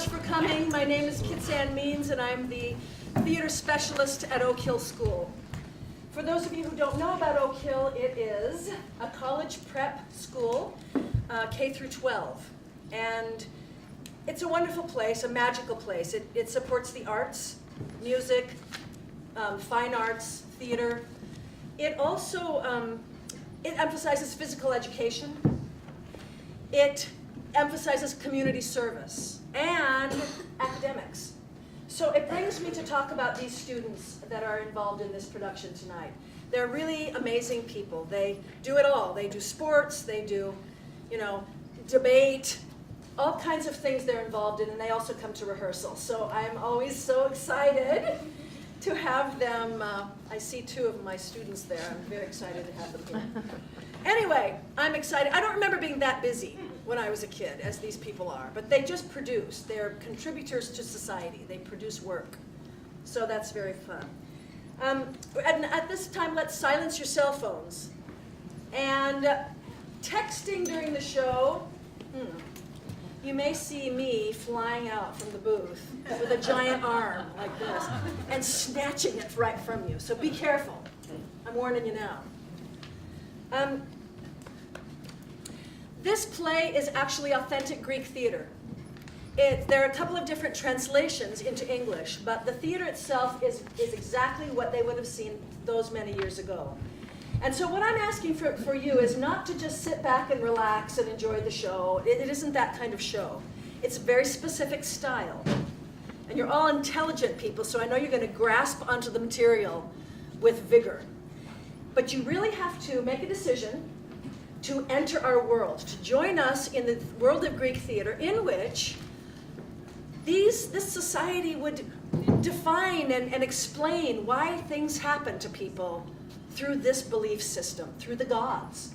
For coming. My name is Kitsanne Means, and I'm the theater specialist at Oak Hill School. For those of you who don't know about Oak Hill, it is a college prep school, K through 12. And it's a wonderful place, a magical place. It supports the arts, music, fine arts, theater. It also it emphasizes physical education. It emphasizes community service and academics. So it brings me to talk about these students that are involved in this production tonight. They're really amazing people. They do it all. They do sports, they do, debate, all kinds of things they're involved in, and they also come to rehearsal. So I'm always so excited to have them. I see two of my students there. I'm very excited to have them here. Anyway, I'm excited. I don't remember being that busy when I was a kid, as these people are, but they just produce. They're contributors to society. They produce work. So that's very fun. At this time, let's silence your cell phones. And texting during the show, you may see me flying out from the booth with a giant arm like this and snatching it right from you. So be careful. I'm warning you now. This play is actually authentic Greek theater. There are a couple of different translations into English, but the theater itself is exactly what they would have seen those many years ago. And so what I'm asking for you is not to just sit back and relax and enjoy the show. It isn't that kind of show. It's a very specific style. And you're all intelligent people, so I know you're going to grasp onto the material with vigor. But you really have to make a decision to enter our world, to join us in the world of Greek theater, in which this society would define and explain why things happen to people through this belief system, through the gods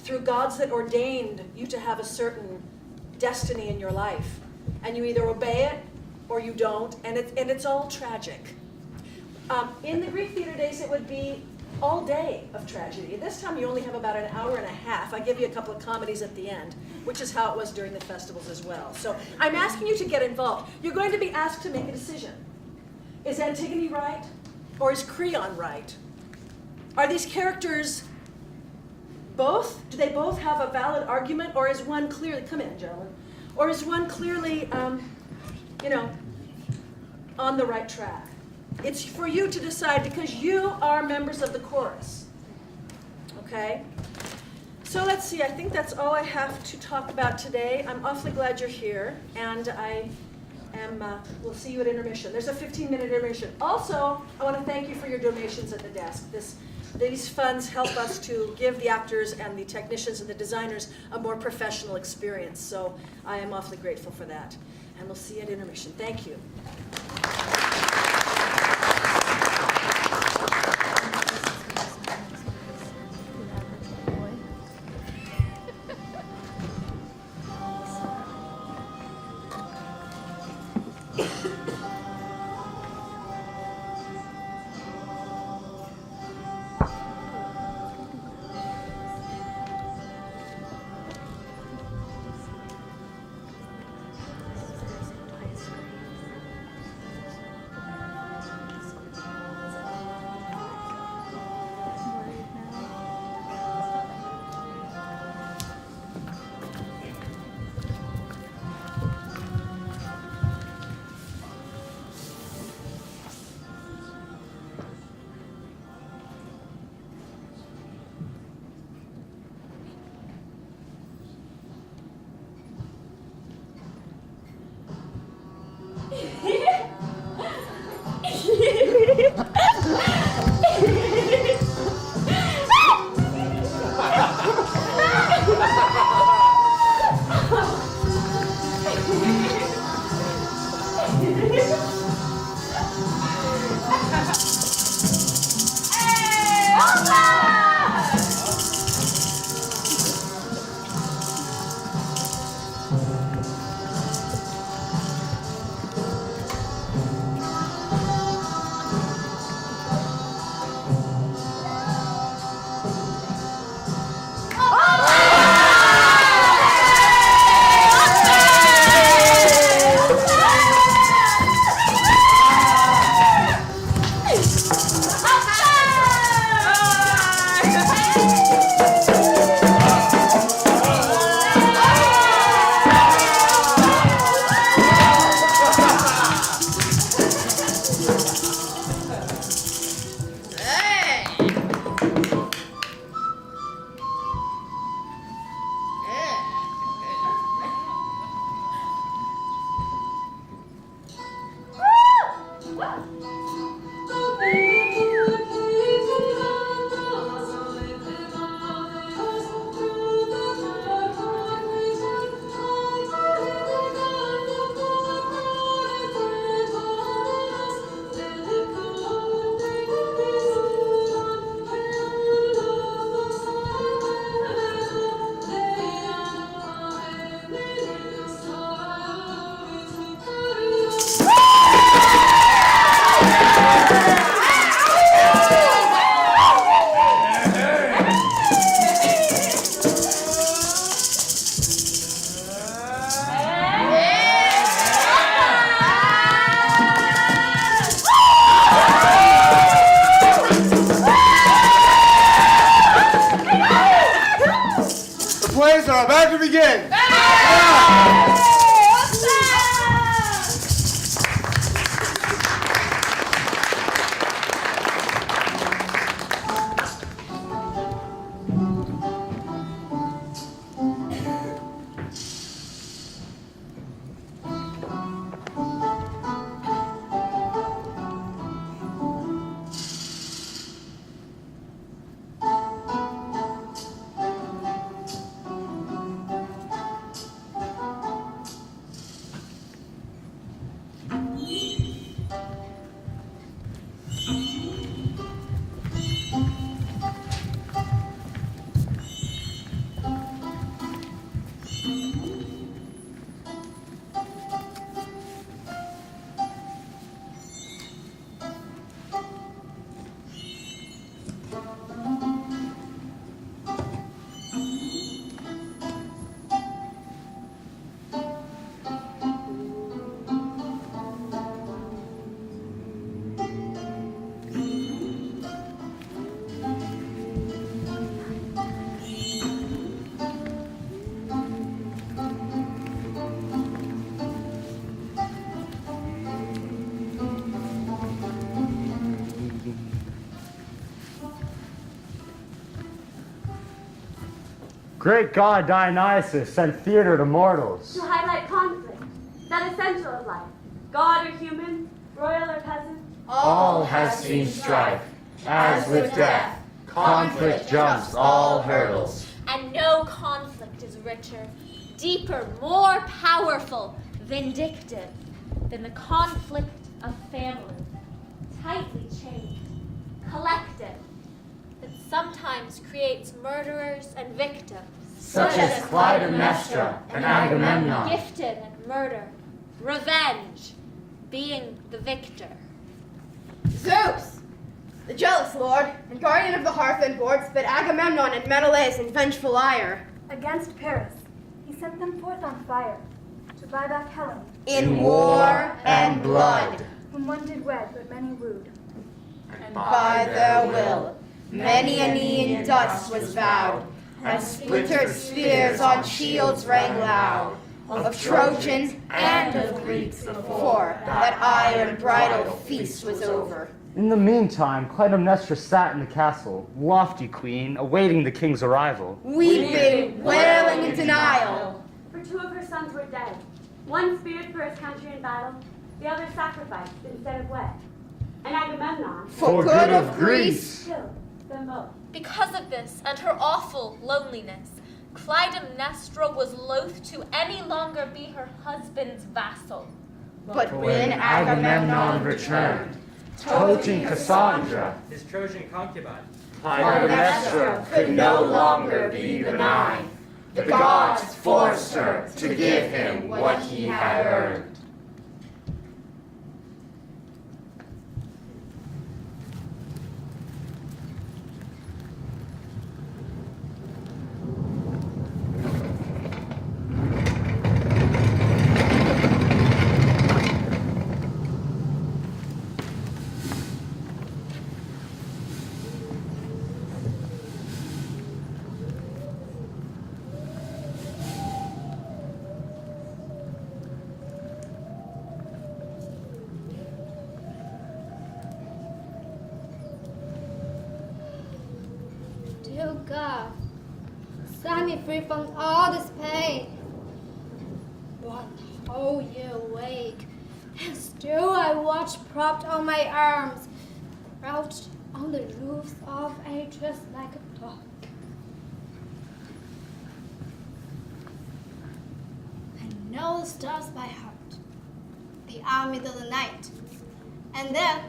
that ordained you to have a certain destiny in your life. And you either obey it or you don't, and it's all tragic. In the Greek theater days, it would be all day of tragedy. This time you only have about an hour and a half. I give you a couple of comedies at the end, which is how it was during the festivals as well. So I'm asking you to get involved. You're going to be asked to make a decision. Is Antigone right? Or is Creon right? Are these characters both? Do they both have a valid argument? Or is one clearly, come in, gentlemen, or is one clearly, on the right track? It's for you to decide because you are members of the chorus. Okay? So let's see, I think that's all I have to talk about today. I'm awfully glad you're here, and we'll see you at intermission. There's a 15-minute intermission. Also, I want to thank you for your donations at the desk. These funds help us to give the actors and the technicians and the designers a more professional experience. So I am awfully grateful for that. And we'll see you at intermission. Thank you. are about to begin. Great god Dionysus sent theater to mortals. To highlight conflict, that essential of life. God or human, royal or peasant. All has seen strife, as with death, conflict jumps all hurdles. And no conflict is richer, deeper, more powerful, vindictive than the conflict of family, tightly chained, collective, that sometimes creates murderers and victims. Such as Clytemnestra and Agamemnon. Gifted in murder, revenge, being the victor. Zeus, the jealous lord and guardian of the hearth and board, sped Agamemnon and Menelaus in vengeful ire. Against Paris, he sent them forth on fire to buy back Helen, In war and blood, whom one did wed but many wooed. and by their will, many a knee in dust was vowed, and splintered spears on shields rang loud, of Trojans and of Greeks before that iron bridal feast was over. In the meantime, Clytemnestra sat in the castle, lofty queen, awaiting the king's arrival. Weeping, wailing in denial. For two of her sons were dead. One speared for his country in battle, the other sacrificed instead of wed. And Agamemnon For good of Greece. killed them both. Because of this and her awful loneliness, Clytemnestra was loath to any longer be her husband's vassal. But when Agamemnon returned, Toting Cassandra, his Trojan concubine, Clytemnestra could no longer be benign. The gods forced her to give him what he had earned. Dear God, set me free from all this pain. 1 whole year awake, and still I watch propped on my arms, crouched on the roofs of ages like a dog. I know the stars by heart, the armies of the night, and then,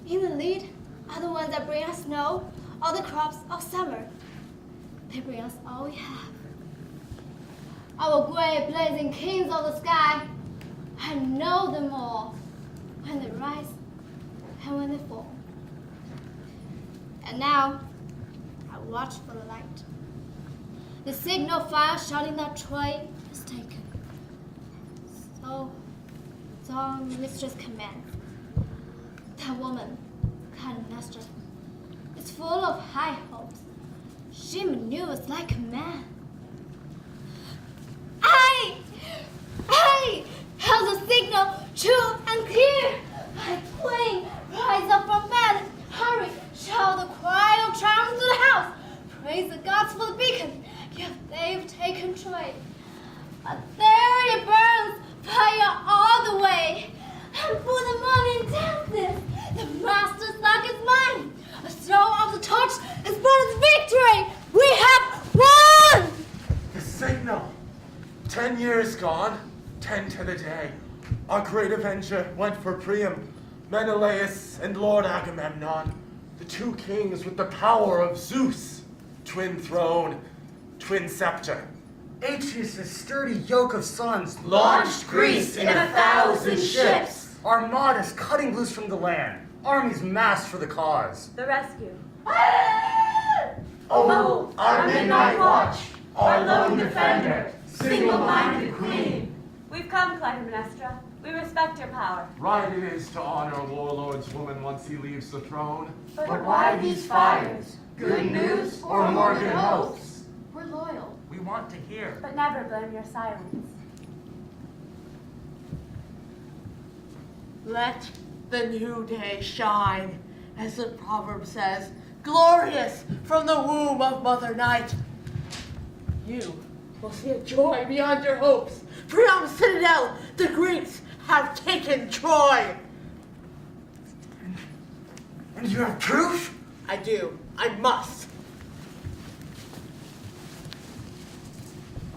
in the lead, are the ones that bring us snow, all the crops of summer. They bring us all we have. Our great blazing kings of the sky, I know them all, when they rise and when they fall. And now, I watch for the light. The signal fire shouting that Troy is taken. So our mistress commands. That woman, Clytemnestra, is full of high hopes. She maneuvers like a man. true and clear. My queen, rise up from bed. Hurry, shout the cry of triumph to the house. Praise the gods for the beacon. Give they've taken Troy. But there it burns, fire all the way. And for the morning dances, the master's luck is mine. A throw of the torch is Sparta's victory. We have won! The signal. 10 years gone, 10 to the day. Our great avenger went for Priam, Menelaus, and Lord Agamemnon, the two kings with the power of Zeus. Twin throne, twin scepter. Atreus' sturdy yoke of sons Launched Greece in 1,000 ships. Armadas cutting loose from the land. Armies massed for the cause. The rescue. Oh, our midnight watch, our lone defender, single-minded queen. We've come, Clytemnestra. We respect your power. Right it is to honor a warlord's woman once he leaves the throne. But why these fires? Good news or more good hopes? We're loyal, We want to hear. but never blame your silence. Let the new day shine, as the proverb says, glorious from the womb of Mother Night. You will see a joy beyond your hopes. Priam's citadel, the Greeks have taken Troy. And you have proof? I do. I must.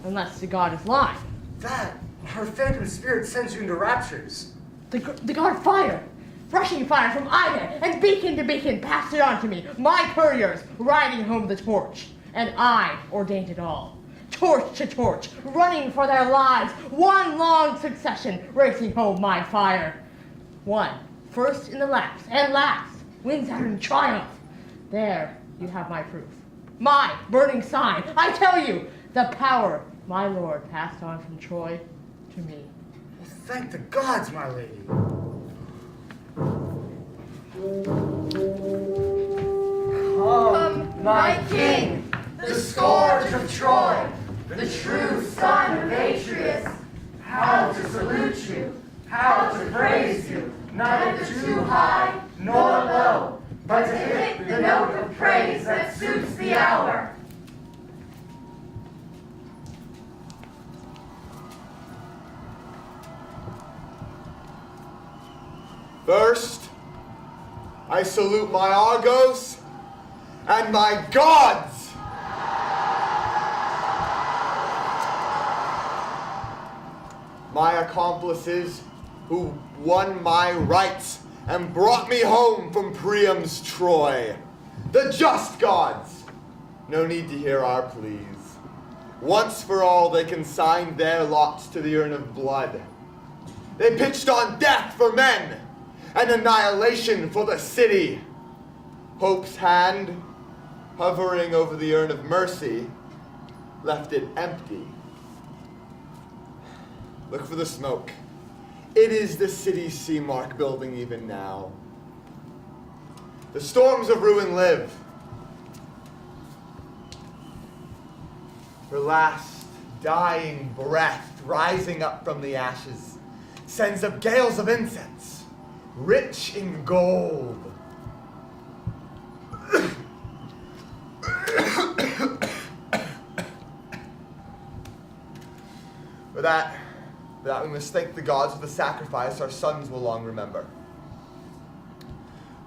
Unless the god is lying. That, her phantom spirit sends you into raptures. The god of fire, rushing fire from Ida and beacon to beacon, passed it on to me, my couriers riding home the torch, and I ordained it all. Torch to torch, running for their lives, one long succession, racing home my fire. One, first in the lapse, and last, wins out in triumph. There you have my proof. My burning sign, I tell you, the power my lord passed on from Troy to me. Well, thank the gods, my lady. Come, my king, The scourge of Troy, the true son of Atreus. How to salute you, how to praise you, neither too high nor low, but to hit the note of praise that suits the hour. First, I salute my Argos and my gods. My accomplices who won my rights and brought me home from Priam's Troy. The just gods. No need to hear our pleas. Once for all, they consigned their lots to the urn of blood. They pitched on death for men and annihilation for the city. Hope's hand, hovering over the urn of mercy, left it empty. Look for the smoke. It is the city's sea mark building even now. The storms of ruin live. Her last dying breath rising up from the ashes sends up gales of incense, rich in gold. For that we must thank the gods for the sacrifice our sons will long remember.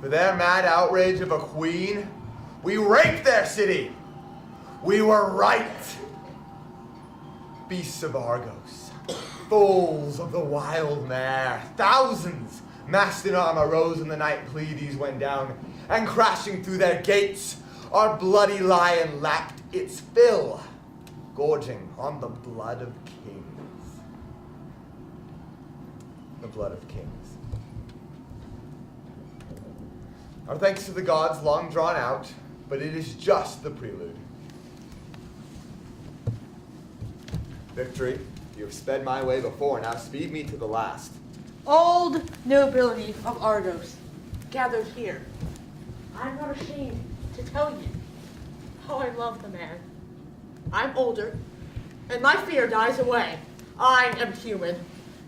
For their mad outrage of a queen, we raped their city. We were right. Beasts of Argos, foals of the wild mare, thousands massed in armor rose in the night Pleiades went down, and crashing through their gates, our bloody lion lapped its fill, gorging on the blood of kings. The blood of kings. Our thanks to the gods long drawn out, but it is just the prelude. Victory, you have sped my way before, now speed me to the last. Old nobility of Argos, gathered here. I'm not ashamed to tell you how I love the man. I'm older, and my fear dies away. I am human,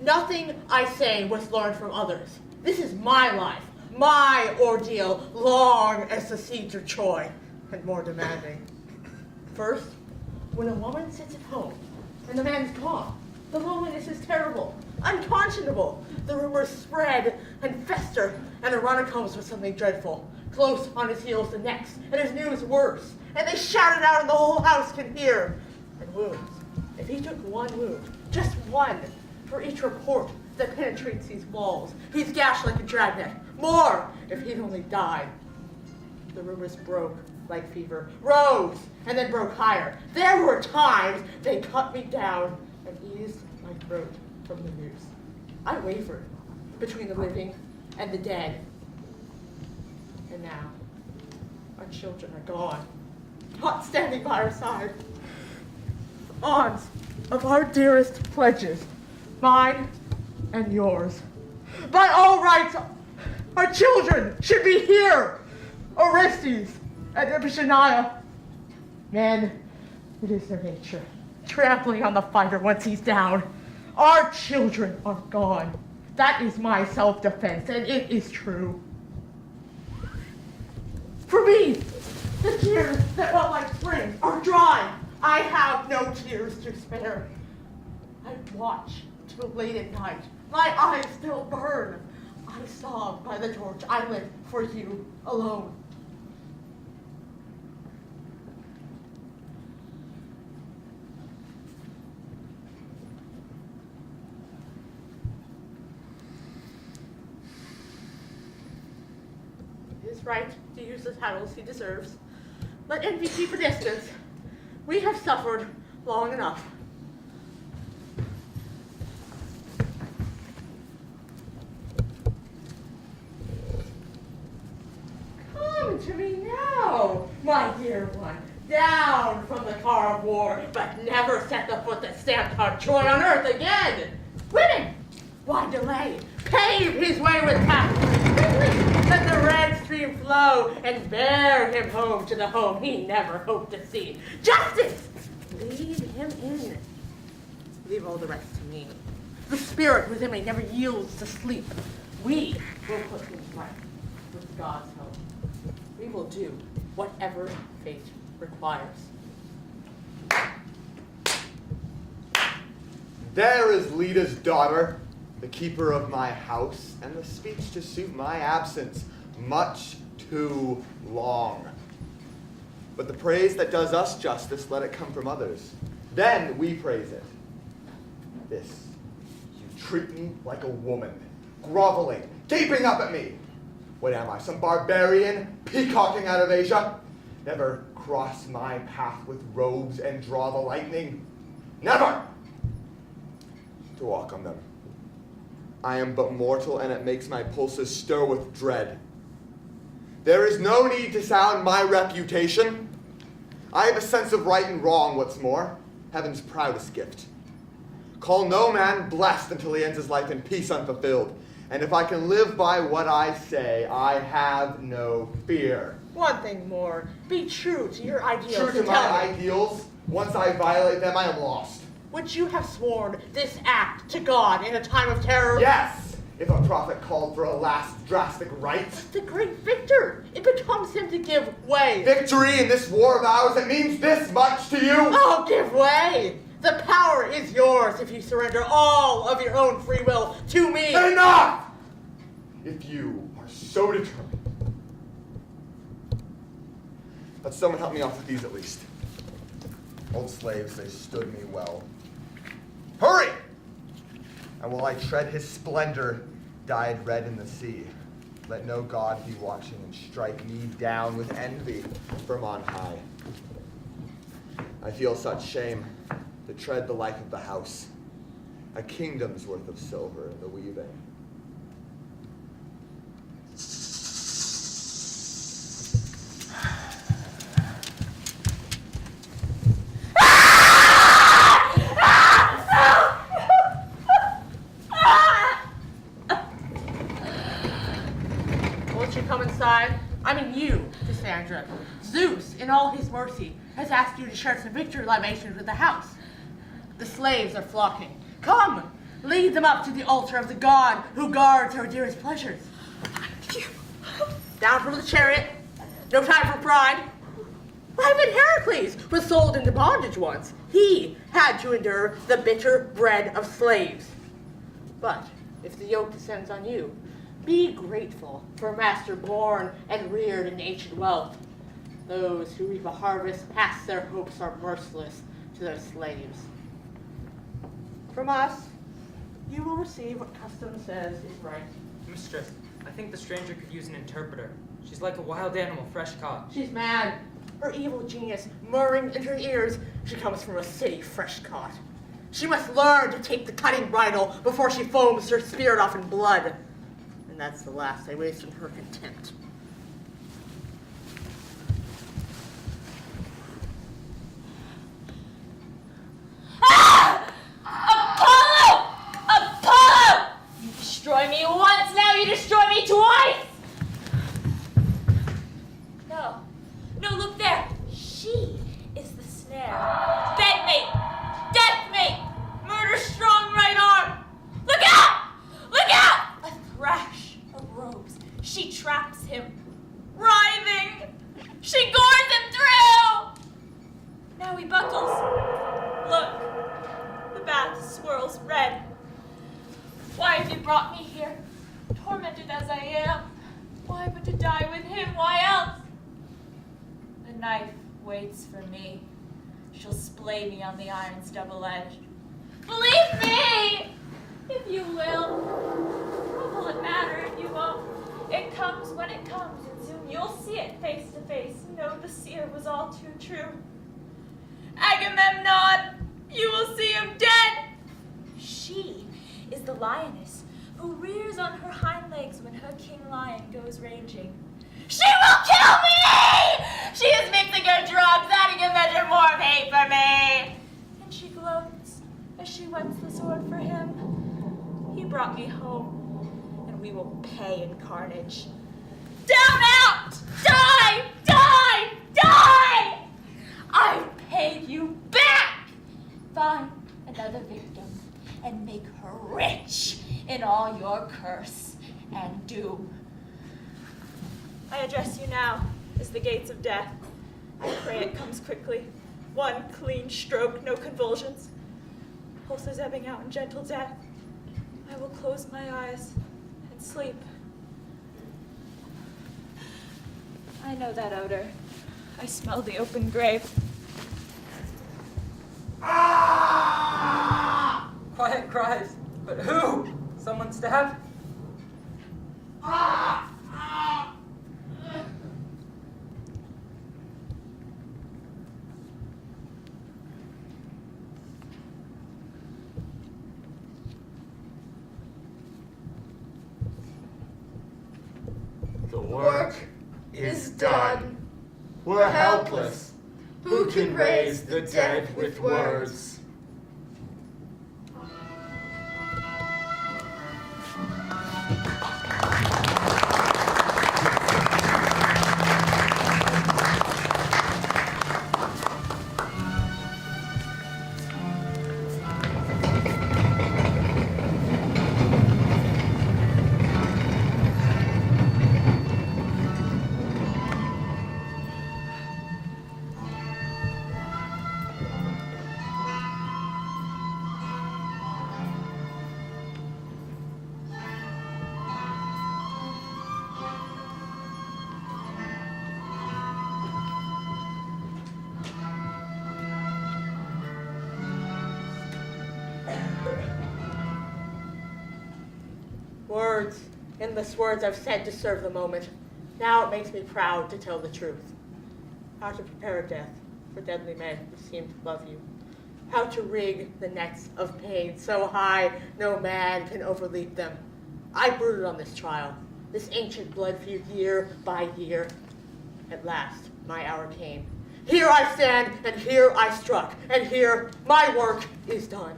Nothing I say was learned from others. This is my life, my ordeal, long as the siege of Troy, and more demanding. First, when a woman sits at home and the man's gone, the loneliness is terrible, unconscionable. The rumors spread and fester, and a runner comes with something dreadful. Close on his heels the next, and his news worse. And they shout it out and the whole house can hear. And wounds. If he took one wound, just one, for each report that penetrates these walls, he's gashed like a dragnet. More, if he'd only died. The rumors broke like fever, rose, and then broke higher. There were times they cut me down and eased my throat from the news. I wavered between the living and the dead. And now, our children are gone, not standing by our side. Aunts of our dearest pledges, mine and yours. By all rights, our children should be here. Orestes and Iphigenia. Men, it is their nature, trampling on the fighter once he's down. Our children are gone. That is my self-defense, and it is true. For me, the tears that well like spring are dry. I have no tears to spare. I watch till late at night. My eyes still burn. I sob by the torch I lit for you alone. It is right to use the titles he deserves. Let envy keep a distance. We have suffered long enough. Come to me now, my dear one. Down from the car of war, but never set the foot that stamped on Troy on earth again. Women, why delay? Pave his way with passion. Let the red stream flow and bear him home to the home he never hoped to see. Justice! Lead him in. Leave all the rest to me. The spirit within me never yields to sleep. We will put things right with God's help. We will do whatever fate requires. There is Leda's daughter, the keeper of my house, and the speech to suit my absence, much too long. But the praise that does us justice, let it come from others. Then we praise it. This, you treat me like a woman, groveling, gaping up at me. What am I, some barbarian, peacocking out of Asia? Never cross my path with robes and draw the lightning. Never! To walk on them. I am but mortal, and it makes my pulses stir with dread. There is no need to sound my reputation. I have a sense of right and wrong, what's more, heaven's proudest gift. Call no man blessed until he ends his life in peace unfulfilled. And if I can live by what I say, I have no fear. One thing more, be true to your ideals. True to my ideals? Once I violate them, I am lost. Would you have sworn this act to God in a time of terror? Yes, if a prophet called for a last drastic rite. The great victor, it becomes him to give way. Victory in this war of ours, it means this much to you? Oh, give way! The power is yours if you surrender all of your own free will to me. Enough! If you are so determined. Let someone help me off with these at least. Old slaves, they stood me well. Hurry! And while I tread his splendor, dyed red in the sea, let no god be watching and strike me down with envy from on high. I feel such shame to tread the life of the house, a kingdom's worth of silver in the weaving. Cassandra. Zeus, in all his mercy, has asked you to share some victory libations with the house. The slaves are flocking. Come, lead them up to the altar of the god who guards her dearest pleasures. Down from the chariot. No time for pride. Why, even Heracles was sold into bondage once. He had to endure the bitter bread of slaves. But if the yoke descends on you, be grateful for a master born and reared in ancient wealth. Those who reap a harvest past their hopes are merciless to their slaves. From us, you will receive what custom says is right. Mistress, I think the stranger could use an interpreter. She's like a wild animal fresh caught. She's mad. Her evil genius murmuring in her ears. She comes from a city fresh caught. She must learn to take the cutting bridle before she foams her spirit off in blood. And that's the last I waste in her contempt. Ah! Apollo! Apollo! You destroy me once, now you destroy me twice! No. No, look there. She is the snare. Bedmate! Deathmate! Murder strong right arm! Look out! Look out! A thrash of robes. She traps him. Writhing! She gores him through! Now he buckles. Look. The bath swirls red. Why have you brought me here? Tormented as I am. Why but to die with him? Why else? The knife waits for me. She'll splay me on the iron's double-edged. Believe me, if you will. What will it matter if you won't? It comes when it comes, and soon you'll see it face to face. Know the seer was all too true. Agamemnon, you will see him dead. She is the lioness who rears on her hind legs when her king lion goes ranging. She will kill me! She is mixing her drugs, adding a measure more of hate for me. And she gloats as she whets the sword for him. He brought me home, and we will pay in carnage. Down out! Die! Die! Die! I've paid you back! Find another victim and make her rich in all your curse and doom. I address you now as the gates of death. I pray it comes quickly. One clean stroke, no convulsions. Pulses ebbing out in gentle death. I will close my eyes and sleep. I know that odor. I smell the open grave. Ah! Quiet cries. But who? Someone stabbed? Ah! Ah! The work is done. We're helpless. Who can raise the dead with words? Words, endless words I've said to serve the moment. Now it makes me proud to tell the truth. How to prepare death for deadly men who seem to love you. How to rig the nets of pain so high no man can overleap them. I brooded on this trial, this ancient blood feud year by year. At last, my hour came. Here I stand, and here I struck, and here my work is done.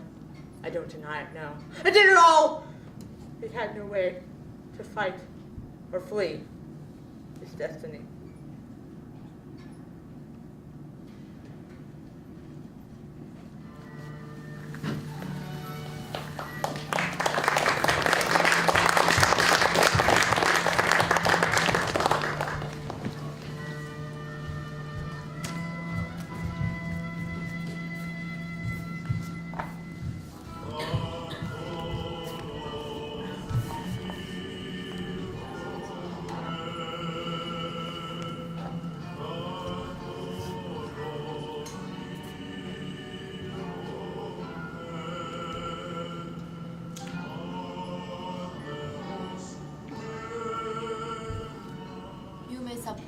I don't deny it now. I did it all! It had no way to fight or flee his destiny.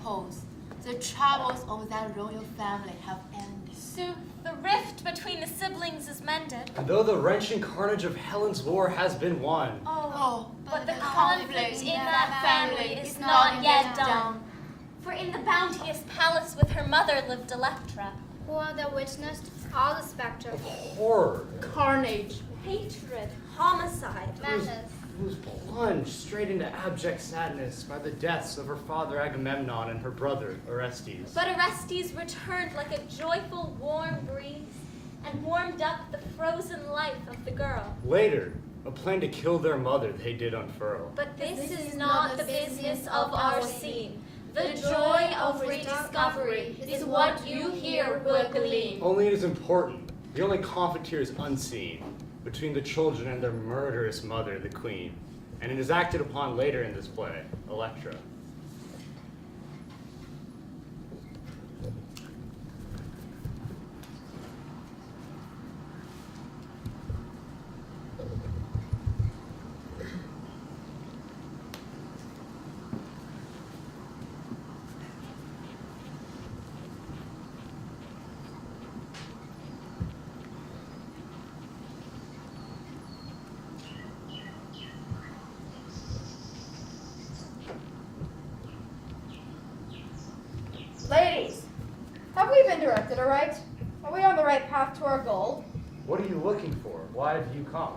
suppose the troubles of that royal family have ended. So the rift between the siblings is mended. And though the wrenching carnage of Helen's war has been won, But the conflict in that family is not yet done. For in the bounteous palace with her mother lived Electra. Who are the witnessed all the specters, horror, carnage, hatred, homicide, madness. Who was plunged straight into abject sadness by the deaths of her father Agamemnon and her brother Orestes. But Orestes returned like a joyful warm breeze and warmed up the frozen life of the girl. Later, a plan to kill their mother they did unfurl. But this is not the business of our scene. The joy of rediscovery is what you here will glean. Only it is important. The only conflict here is unseen, between the children and their murderous mother, the queen. And it is acted upon later in this play, Electra. Ladies, have we been directed aright? Are we on the right path to our goal? What are you looking for? Why have you come?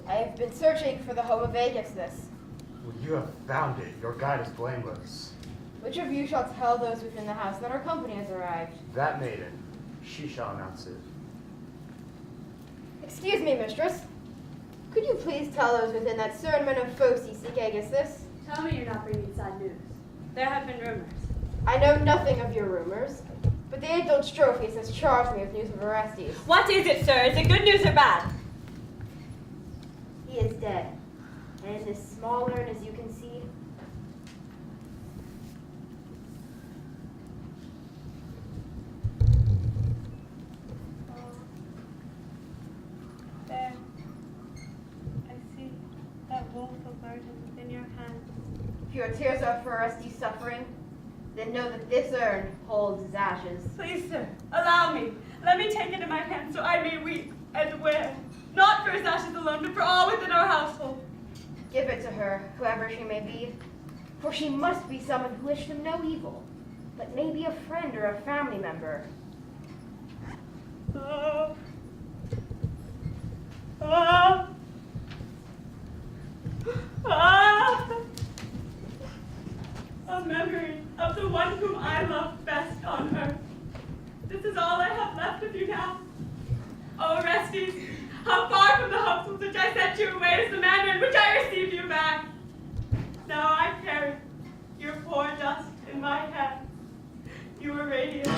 I have been searching for the home of Aegis. Well, you have found it. Your guide is blameless. Which of you shall tell those within the house that our company has arrived? That maiden, she shall announce it. Excuse me, mistress. Could you please tell those within that certain men of Phocis seek Aegis? Tell me you're not bringing sad news. There have been rumors. I know nothing of your rumors, but the adult Strophius has charged me with news of Orestes. What is it, sir? Is it good news or bad? He is dead, and in this small urn, as you can see, There. I see that woeful burden within your hand. if your tears are for Orestes' suffering, then know that this urn holds his ashes. Please, sir, allow me. Let me take it in my hand so I may weep and wear. Not for his ashes alone, but for all within our household. Give it to her, whoever she may be, for she must be someone who wished him no evil, but maybe a friend or a family member. Oh. Ah. Ah. A memory of the one whom I love best on earth. This is all I have left of you now. Oh, Orestes, how far from the hopes with which I sent you away is the manner in which I receive you back. Now I carry your poor dust in my hands. You were radiant.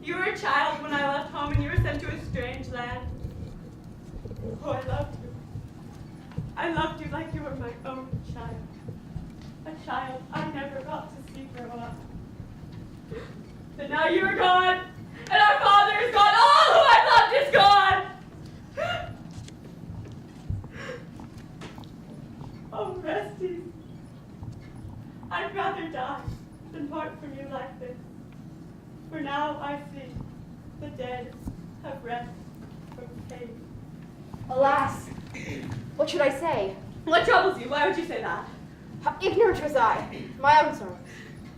You were a child when I left home and you were sent to a strange land. Oh, I loved you. I loved you like you were my own child. A child I never got to see grow up. But now you are gone, and our father is gone. All who I loved is gone. Oh, Orestes, I'd rather die than part from you like this. For now I see the dead have rest from pain. Alas, what should I say? What troubles you? Why would you say that? How ignorant was I, my own sorrow.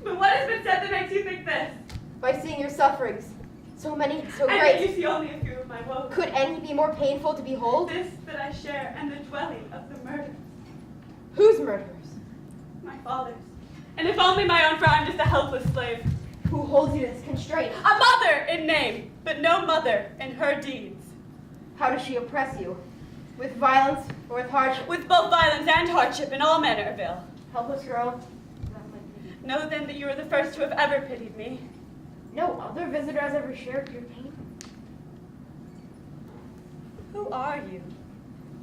But what has been said that makes you think this? By seeing your sufferings, so many, so And great. that you see only a few of my woes. Could any be more painful to behold? This that I share, and the dwelling of the murderers. Whose murderers? My father's. And if only my own, for I'm just a helpless slave. Who holds you as constraint? A mother in name, but no mother in her deeds. How does she oppress you? With violence or with hardship? With both violence and hardship and all manner of ill. Helpless girl. Know then that you are the first to have ever pitied me. No other visitor has ever shared your pain. Who are you?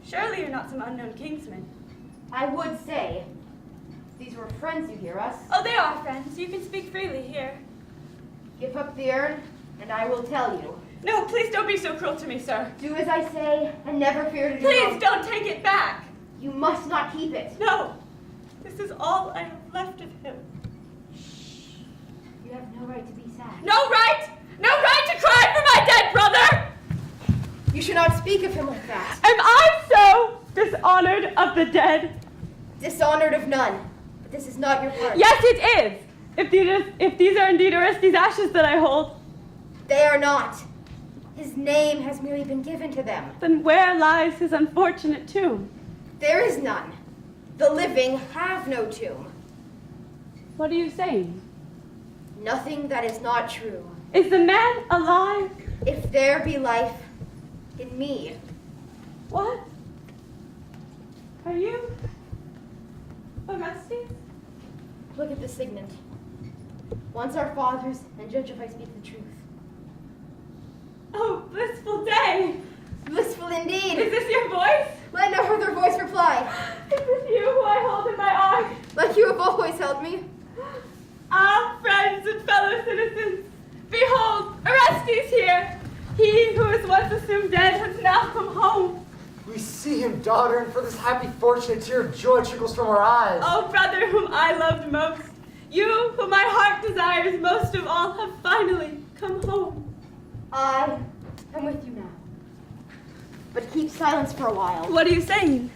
Surely you're not some unknown kingsman. I would say, these were friends, you hear us? Oh, they are friends. You can speak freely here. Give up the urn, and I will tell you. No, please don't be so cruel to me, sir. Do as I say, and never fear to do Please wrong. don't take it back. You must not keep it. No, this is all I have left of him. have no right to be sad. No right! No right to cry for my dead brother! You should not speak of him like that. Am I so dishonored of the dead? Dishonored of none. But this is not your part. Yes, it is! If these are indeed Orestes' ashes that I hold. They are not. His name has merely been given to them. Then where lies his unfortunate tomb? There is none. The living have no tomb. What are you saying? Nothing that is not true. Is the man alive? If there be life in me. What? Are you Orestes? Look at the signet. Once our fathers, and judge if I speak the truth. Oh, blissful day! Blissful indeed! Is this your voice? Let no further voice reply. Is this you who I hold in my arms? Like you have always held me. Ah, friends and fellow citizens, behold, Orestes here! He who was once assumed dead has now come home. We see him, daughter, and for this happy fortune a tear of joy trickles from our eyes. Oh, brother whom I loved most, you whom my heart desires most of all have finally come home. I am with you now. But keep silence for a while. What are you saying?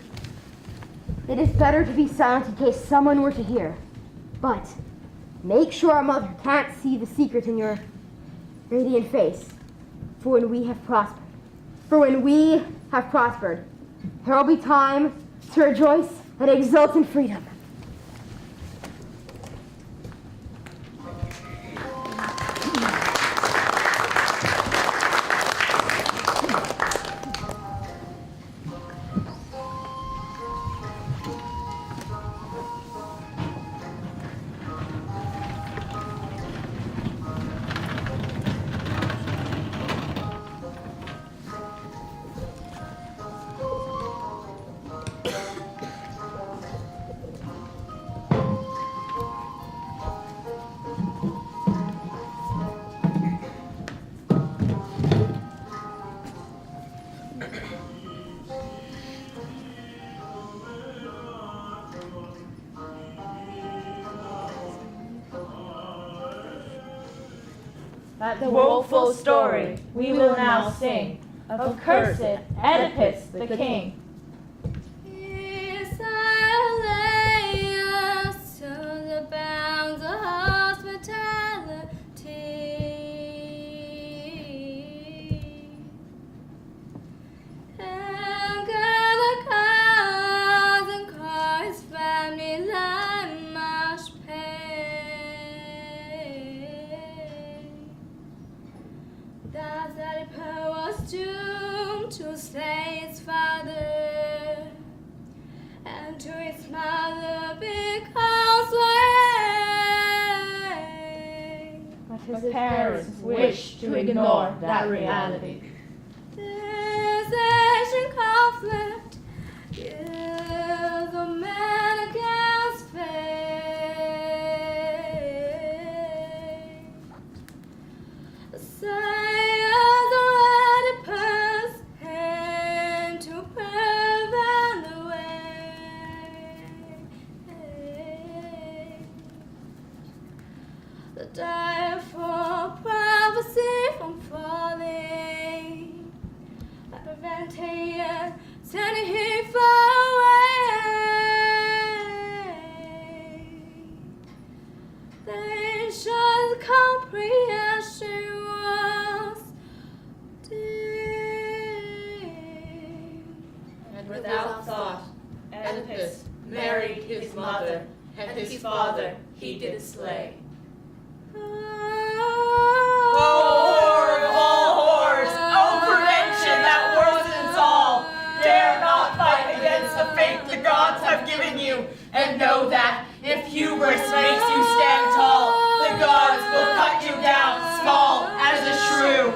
It is better to be silent in case someone were to hear. But make sure our mother can't see the secret in your radiant face. For when we have prospered, there will be time to rejoice and exult in freedom. The woeful story we will now sing of cursed Oedipus the king. To slay his father, and to his mother become slave. But his parents wished to ignore that reality. This ancient conflict is a man against fate. The science of Oedipus and to prevent the way. The direful prophecy from falling, by preventing and sending him far away. The ancient comprehension was deep. And without thought, Oedipus married his mother, and his father he did slay. Whore of all whores, oh prevention that worsens all! Dare not fight against the fate the gods have given you, and know that if hubris makes you stand tall, the gods will cut you down small as a shrew.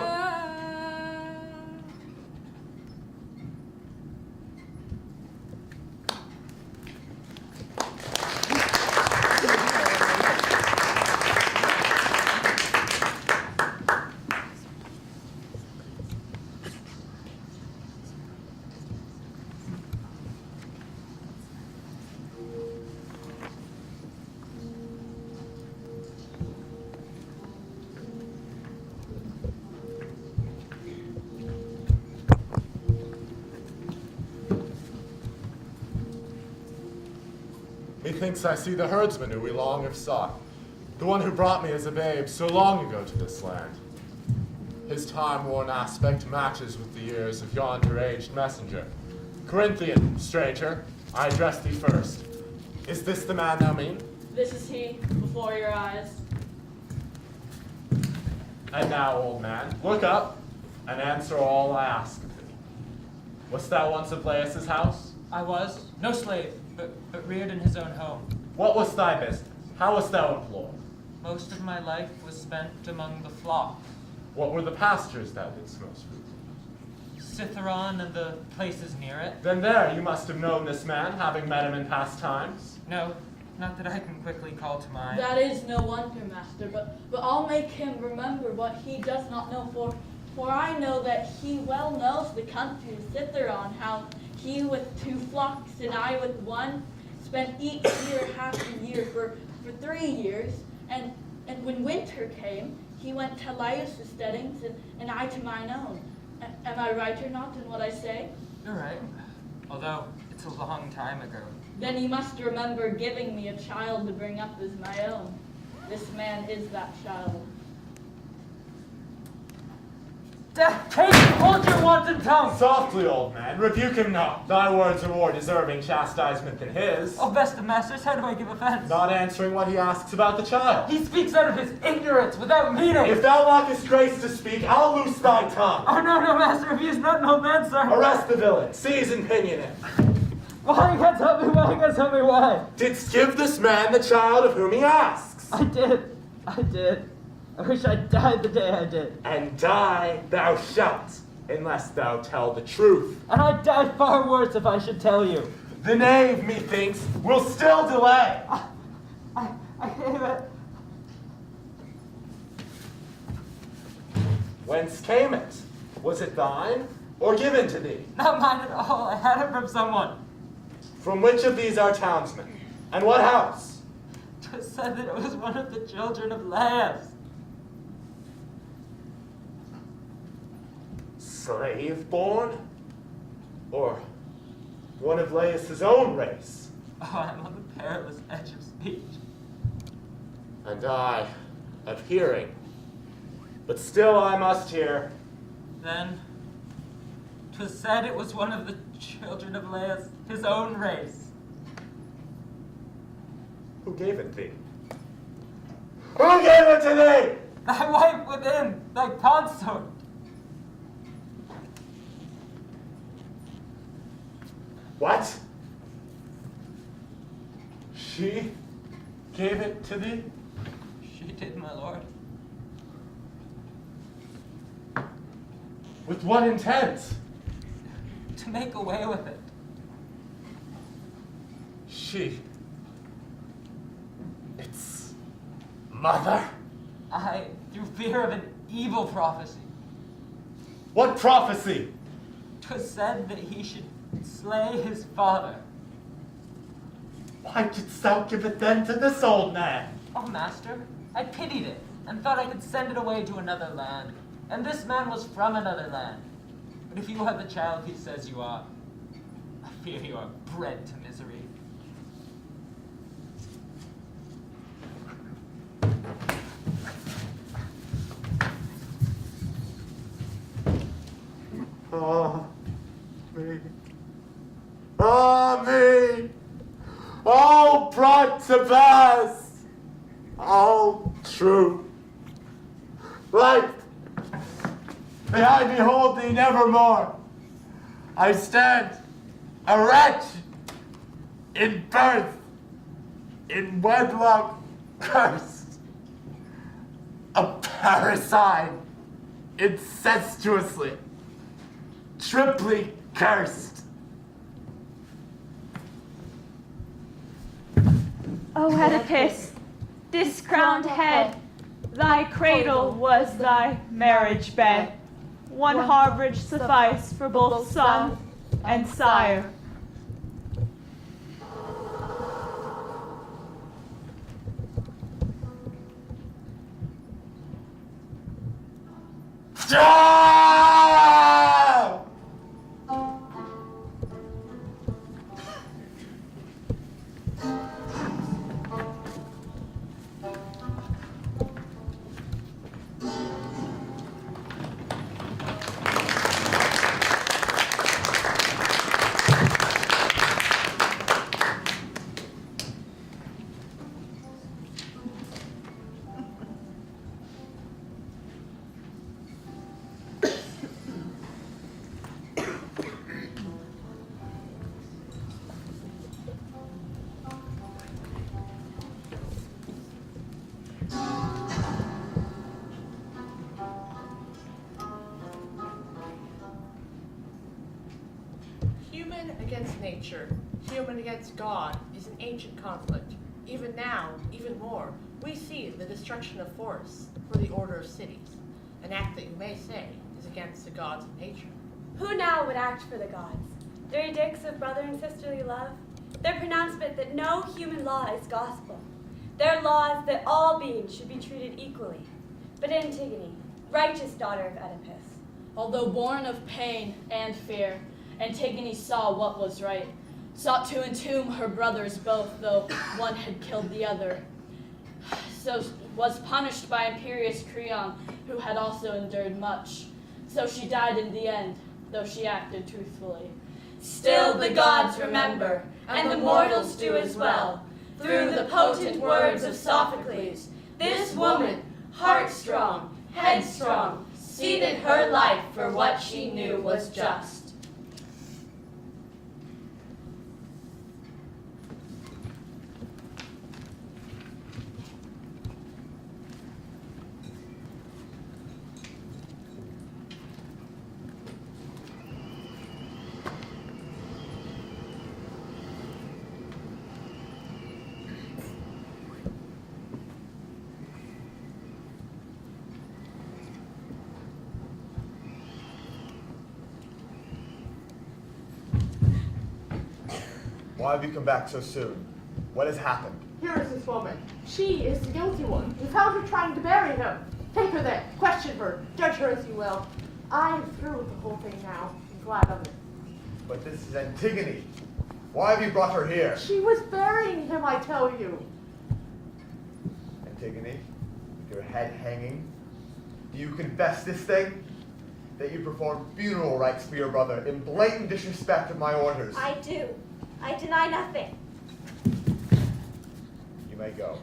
Methinks I see the herdsman who we long have sought, the one who brought me as a babe so long ago to this land. His time-worn aspect matches with the years of yonder aged messenger. Corinthian, stranger, I address thee first. Is this the man thou mean? This is he, before your eyes. And now, old man, look up and answer all I ask of thee. Wast thou once of Laius' house? I was, no slave, but reared in his own home. What was thy business? How wast thou employed? Most of my life was spent among the flocks. What were the pastures thou didst most frequent? Citharon and the places near it. Then there you must have known this man, having met him in past times. No, not that I can quickly call to mind. That is no wonder, master, but I'll make him remember what he does not know, for I know that he well knows the country of Citharon, how he with 2 flocks and I with 1 spent each year half a year for 3 years, and when winter came, he went to Laius' steadings and I to mine own. Am I right or not in what I say? You're right, although it's a long time ago. Then you must remember giving me a child to bring up as my own. This man is that child. Kate, hold your wanton tongue! Softly, old man, rebuke him not. Thy words are more deserving chastisement than his. Oh, best of masters, how do I give offense? Not answering what he asks about the child. He speaks out of his ignorance, without meaning. If thou lackest grace to speak, I'll loose thy tongue. Oh, no, master, if he is not an old man, sir. Arrest the villain, seize and pinion him. Why, you can't tell me why, you can't tell me why. Didst give this man the child of whom he asks? I did. I wish I died the day I did. And die thou shalt, unless thou tell the truth. And I'd die far worse if I should tell you. The knave, methinks, will still delay. I gave it. Whence came it? Was it thine, or given to thee? Not mine at all. I had it from someone. From which of these are townsmen? And what house? 'Twas said that it was one of the children of Laius. Slave born? Or one of Laius' own race? Oh, I'm on the perilous edge of speech. And I of hearing. But still I must hear. Then 'twas said it was one of the children of Laius, his own race. Who gave it thee? Who gave it to thee? Thy wife within, thy consort. What? She gave it to thee? She did, my lord. With what intent? To make away with it. She. Its mother? I, through fear of an evil prophecy. What prophecy? 'Twas said that he should slay his father. Why didst thou give it then to this old man? Oh, master, I pitied it, and thought I could send it away to another land. And this man was from another land. But if you are the child he says you are, I fear you are bred to misery. Ah, me. Ah, me. All brought to pass. All true. Life. May I behold thee nevermore. I stand a wretch in birth, in wedlock cursed, a parricide incestuously, triply cursed. O Oedipus, discrowned head, thy cradle was thy marriage bed. One harborage sufficed for both son and sire. nature, human against God, is an ancient conflict. Even now, even more, we see the destruction of forests for the order of cities, an act that you may say is against the gods of nature. Who now would act for the gods? Their edicts of brother and sisterly love? Their pronouncement that no human law is gospel? Their laws that all beings should be treated equally? But Antigone, righteous daughter of Oedipus, although born of pain and fear, Antigone saw what was right, sought to entomb her brothers both, though one had killed the other. So was punished by imperious Creon, who had also endured much. So she died in the end, though she acted truthfully. Still the gods remember, and the mortals do as well. Through the potent words of Sophocles, this woman, heart-strong, headstrong, ceded her life for what she knew was just. Why have you come back so soon? What has happened? Here is this woman. She is the guilty one. We found her trying to bury him. Take her then. Question her. Judge her as you will. I am through with the whole thing now. I'm glad of it. But this is Antigone. Why have you brought her here? She was burying him, I tell you. Antigone, your head hanging. Do you confess this thing? That you performed funeral rites for your brother in blatant disrespect of my orders? I do. I deny nothing. You may go.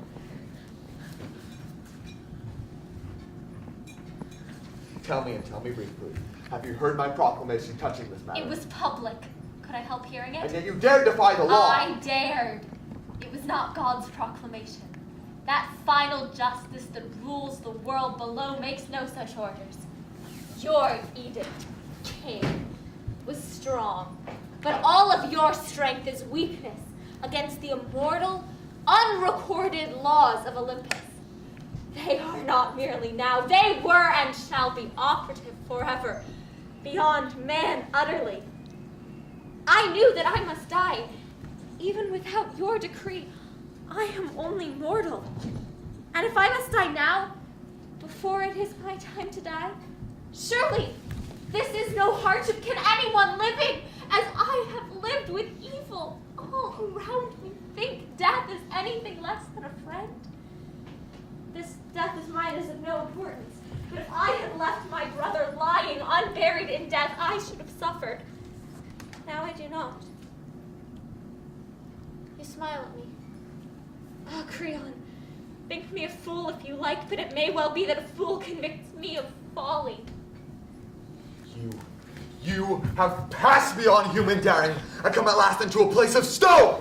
Tell me, and tell me briefly, have you heard my proclamation touching this matter? It was public. Could I help hearing it? And yet you dared defy the law! I dared. It was not God's proclamation. That final justice that rules the world below makes no such orders. Your edict, king, was strong, but all of your strength is weakness against the immortal, unrecorded laws of Olympus. They are not merely now, they were and shall be operative forever, beyond man utterly. I knew that I must die. Even without your decree, I am only mortal. And if I must die now, before it is my time to die, surely this is no hardship. Can anyone living, as I have lived with evil all around me, think death is anything less than a friend? This death is mine is of no importance. But if I had left my brother lying unburied in death, I should have suffered. Now I do not. You smile at me. Oh, Creon, think me a fool if you like, but it may well be that a fool convicts me of folly. You have passed beyond human daring and come at last into a place of stone,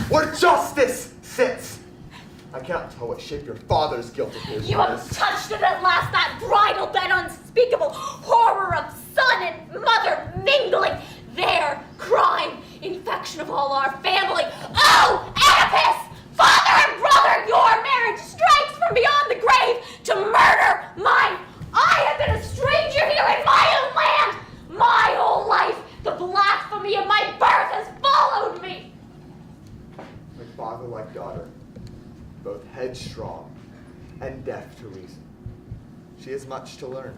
where justice sits. I cannot tell what shape your father's guilt appears. You have touched it at last, that bridal bed unspeakable, horror of son and mother mingling, there, crime, infection of all our family. Oh, Oedipus! Father and brother, your marriage strikes from beyond the grave to murder mine. I have been a stranger here in my own land. My whole life, the blasphemy of my birth has followed me. My father like daughter, both headstrong and deaf to reason. She has much to learn.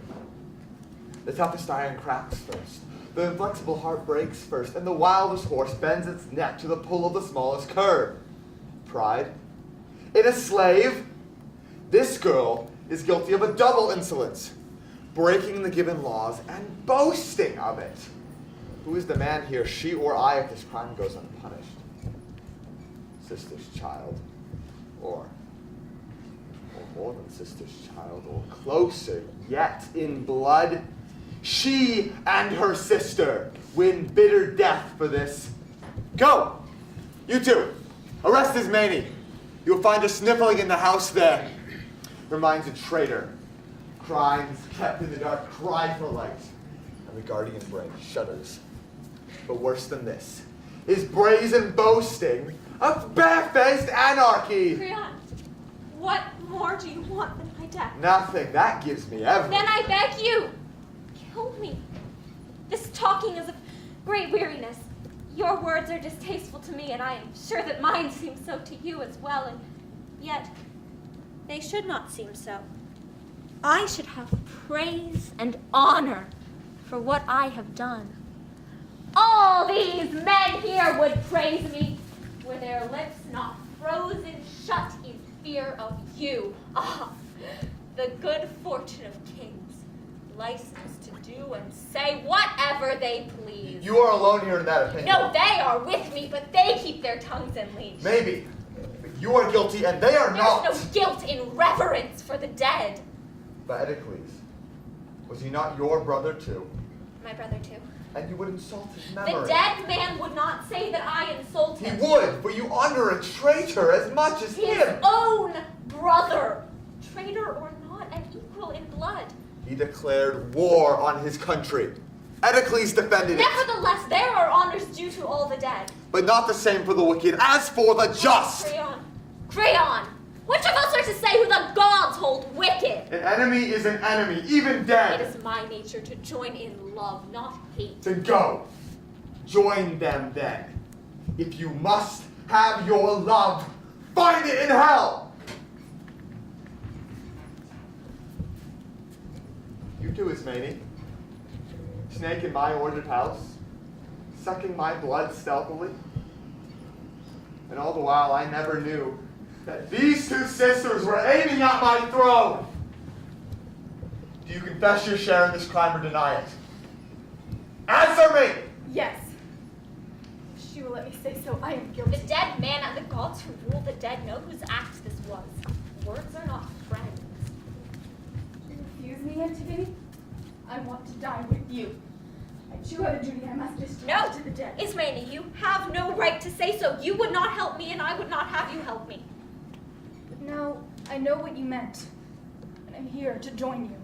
The toughest iron cracks first, the inflexible heart breaks first, and the wildest horse bends its neck to the pull of the smallest curb. Pride in a slave. This girl is guilty of a double insolence, breaking the given laws and boasting of it. Who is the man here, she or I, if this crime goes unpunished? Sister's child, or more than sister's child, or closer yet in blood. She and her sister win bitter death for this. Go! You two, arrest Ismene. You'll find her sniffling in the house there. Her mind's a traitor. Crimes kept in the dark cry for light, and the guardian brain shudders. But worse than this, is brazen boasting of barefaced anarchy. Creon, what more do you want than my death? Nothing. That gives me everything. Then I beg you, kill me. This talking is of great weariness. Your words are distasteful to me, and I am sure that mine seem so to you as well, and yet they should not seem so. I should have praise and honor for what I have done. All these men here would praise me, were their lips not frozen shut in fear of you. Ah, the good fortune of kings, license to do and say whatever they please. You are alone here in that opinion. No, they are with me, but they keep their tongues in leash. Maybe. But you are guilty and they are not. There's no guilt in reverence for the dead. But Eudipus, was he not your brother too? My brother too. And you would insult his memory. The dead man would not say that I insult He him. would, for you honor a traitor as much as His him. own brother, traitor or not, and equal in blood. He declared war on his country. Eudipus defended it. Nevertheless, there are honors due to all the dead. But not the same for the wicked, as for the just. Creon, which of us are to say who the gods hold wicked? An enemy is an enemy, even dead. It is my nature to join in love, not hate. Then go. Join them then. If you must have your love, find it in hell. You too, Ismene. Snake in my ordered house, sucking my blood stealthily. And all the while I never knew that these two sisters were aiming at my throne. Do you confess your share in this crime or deny it? Answer me! Yes. If she will let me say so, I am guilty. The dead man and the gods who rule the dead know whose act this was. Words are not friends. You refuse me, Antigone? I want to die with you. I too have a duty I must discharge to the dead. Ismene, you have no right to say so. You would not help me, and I would not have you help me. But now I know what you meant, and I'm here to join you.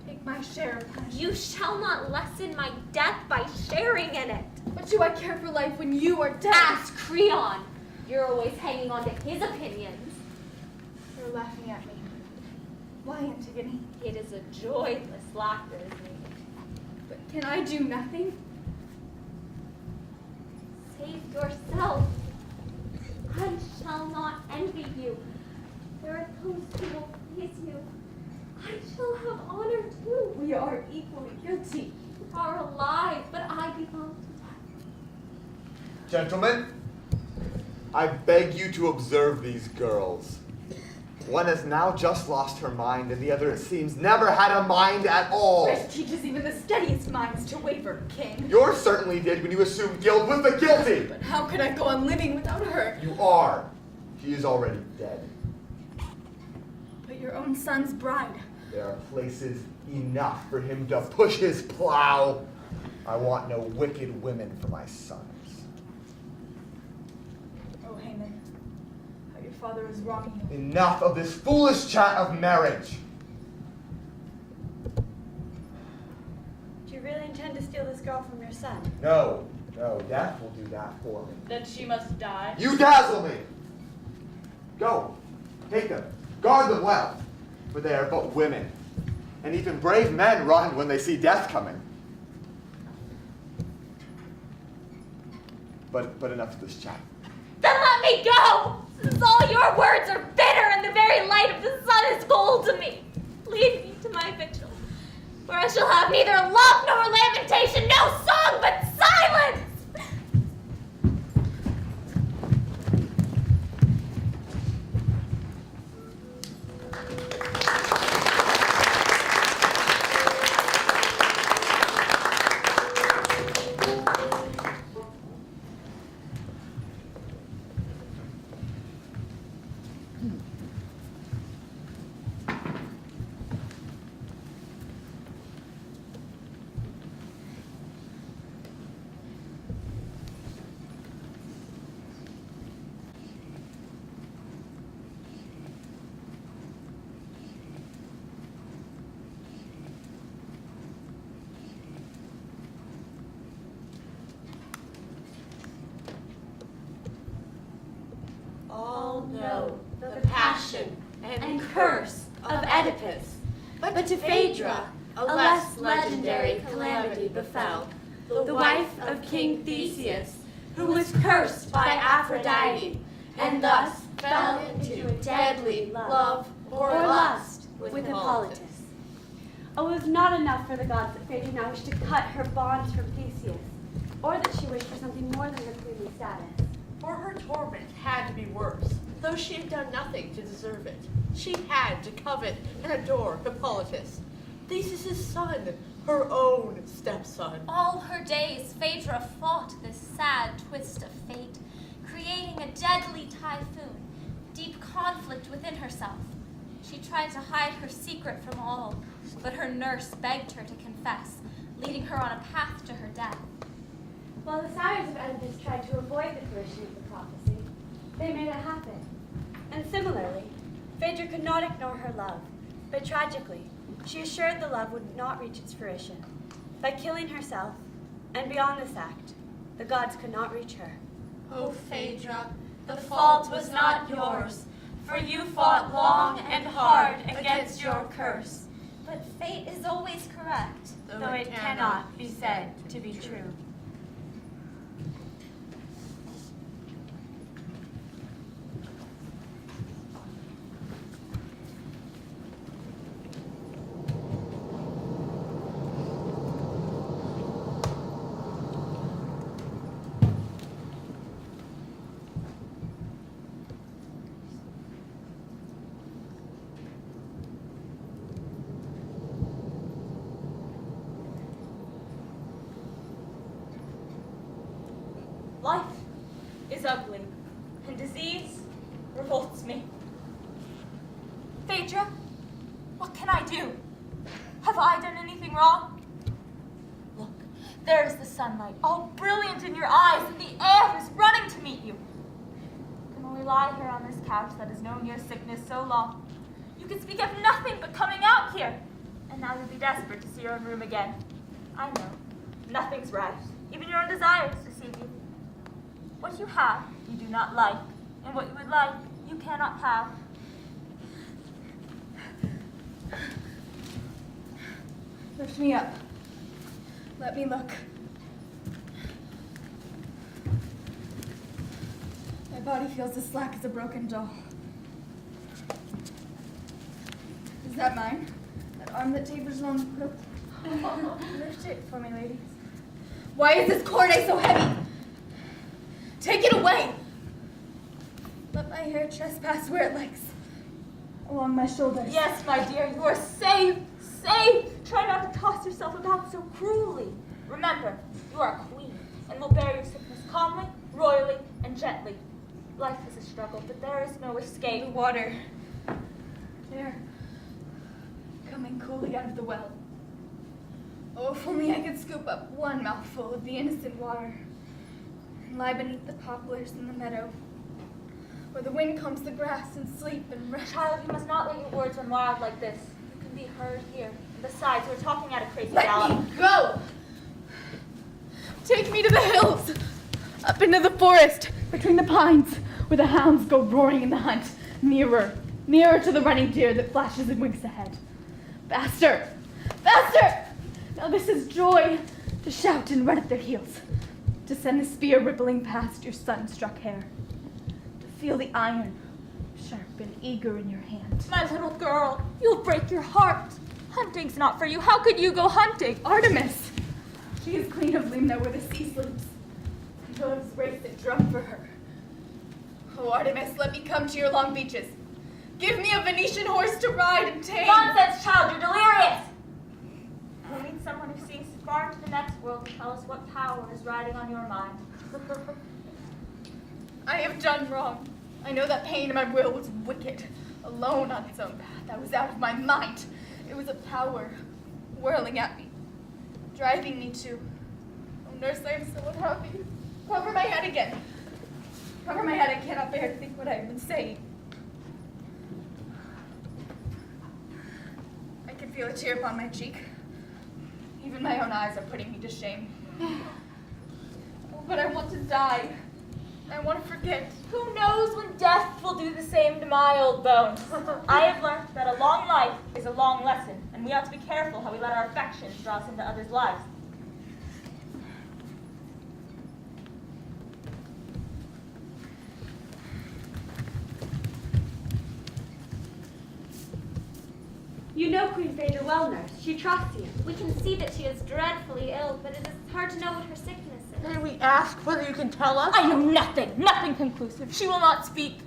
Take my share of punishment. You shall not lessen my death by sharing in it. What do I care for life when you are dead? Ask Creon. You're always hanging on to his opinions. You're laughing at me. Why, Antigone? It is a joyless laughter, Ismene. But can I do nothing? Save yourself. I shall not envy you. There are those who will please you. I shall have honor too. We are equally guilty. You are alive, but I belong to death. Gentlemen, I beg you to observe these girls. One has now just lost her mind, and the other, it seems, never had a mind at all. Rest teaches even the steadiest minds to waver, King. Yours certainly did when you assumed guilt with the guilty. But how could I go on living without her? You are. She is already dead. But your own son's bride. There are places enough for him to push his plow. I want no wicked women for my sons. Oh, Haman, how your father is wronging you. Enough of this foolish chat of marriage. Do you really intend to steal this girl from your son? No, death will do that for me. Then she must die. You dazzle me! Go, take them, guard them well, for they are but women, and even brave men run when they see death coming. But enough of this chat. Then let me go! Since all your words are bitter and the very light of the sun is cold to me. Lead me to my vigil, where I shall have neither love nor lamentation, no song but silence! passion and curse of Oedipus. But to Phaedra, a less legendary calamity befell, the wife of King Theseus, who was cursed by Aphrodite, and thus fell into deadly love or lust with Hippolytus. Oh, it was not enough for the gods that Phaedra now wished to cut her bonds from Theseus, or that she wished for something more than her queenly status. For her torment had to be worse, though she had done nothing to deserve it. She had to covet and adore Hippolytus, Theseus' son, her own stepson. All her days, Phaedra fought this sad twist of fate, creating a deadly typhoon, deep conflict within herself. She tried to hide her secret from all, but her nurse begged her to confess, leading her on a path to her death. While the sires of Oedipus tried to avoid the fruition of the prophecy, they made it happen. And similarly, Phaedra could not ignore her love, but tragically, she assured the love would not reach its fruition. By killing herself, and beyond this act, the gods could not reach her. O Phaedra, the fault was not yours, for you fought long and hard against your curse. But fate is always correct, though it cannot be said to be true. Life is ugly, and disease revolts me. Phaedra, what can I do? Have I done anything wrong? Look, there is the sunlight, all brilliant in your eyes, and the air is running to meet you. You can only lie here on this couch that has known your sickness so long. You can speak of nothing but coming out here, and now you'll be desperate to see your own room again. I know, nothing's right. Even your own desires deceive you. What you have, you do not like, and what you would like, you cannot have. Lift me up. Let me look. My body feels as slack as a broken doll. Is that mine? That arm that tapers along the quilt? Lift it for me, ladies. Why is this cord so heavy? Take it away! Let my hair trespass where it likes. Along my shoulders. Yes, my dear, you are safe, safe. Try not to toss yourself about so cruelly. Remember, you are a queen, and will bear your sickness calmly, royally, and gently. Life is a struggle, but there is no escape. The water. There. Coming coolly out of the well. Oh, if only I could scoop up one mouthful of the innocent water and lie beneath the poplars in the meadow, where the wind combs the grass and sleep and rest. Child, you must not let your words run wild like this. You can be heard here. And besides, we're talking at a crazy gallop. Let me go! Take me to the hills, up into the forest, between the pines, where the hounds go roaring in the hunt. Nearer, nearer to the running deer that flashes and winks ahead. Faster, faster! Now this is joy, to shout and run at their heels, to send the spear rippling past your sun-struck hair, to feel the iron, sharp and eager in your hand. My little girl, you'll break your heart. Hunting's not for you. How could you go hunting? Artemis! She is queen of Limna where the sea sleeps, and loves race and drum for her. Oh, Artemis, let me come to your long beaches. Give me a Venetian horse to ride and tame. Nonsense, child, you're delirious. We need someone who sees far into the next world to tell us what power is riding on your mind. I have done wrong. I know that pain in my will was wicked, alone on its own path. I was out of my mind. It was a power whirling at me, driving me to... Oh, nurse, I am so unhappy. Cover my head again. Cover my head. I cannot bear to think what I have been saying. I can feel a tear upon my cheek. Even my own eyes are putting me to shame. Oh, but I want to die. I want to forget. Who knows when death will do the same to my old bones? I have learned that a long life is a long lesson, and we ought to be careful how we let our affections draw us into others' lives. You know Queen Phaedra well, nurse. She trusts you. We can see that she is dreadfully ill, but it is hard to know what her sickness is. May we ask whether you can tell us? I know nothing conclusive. She will not speak.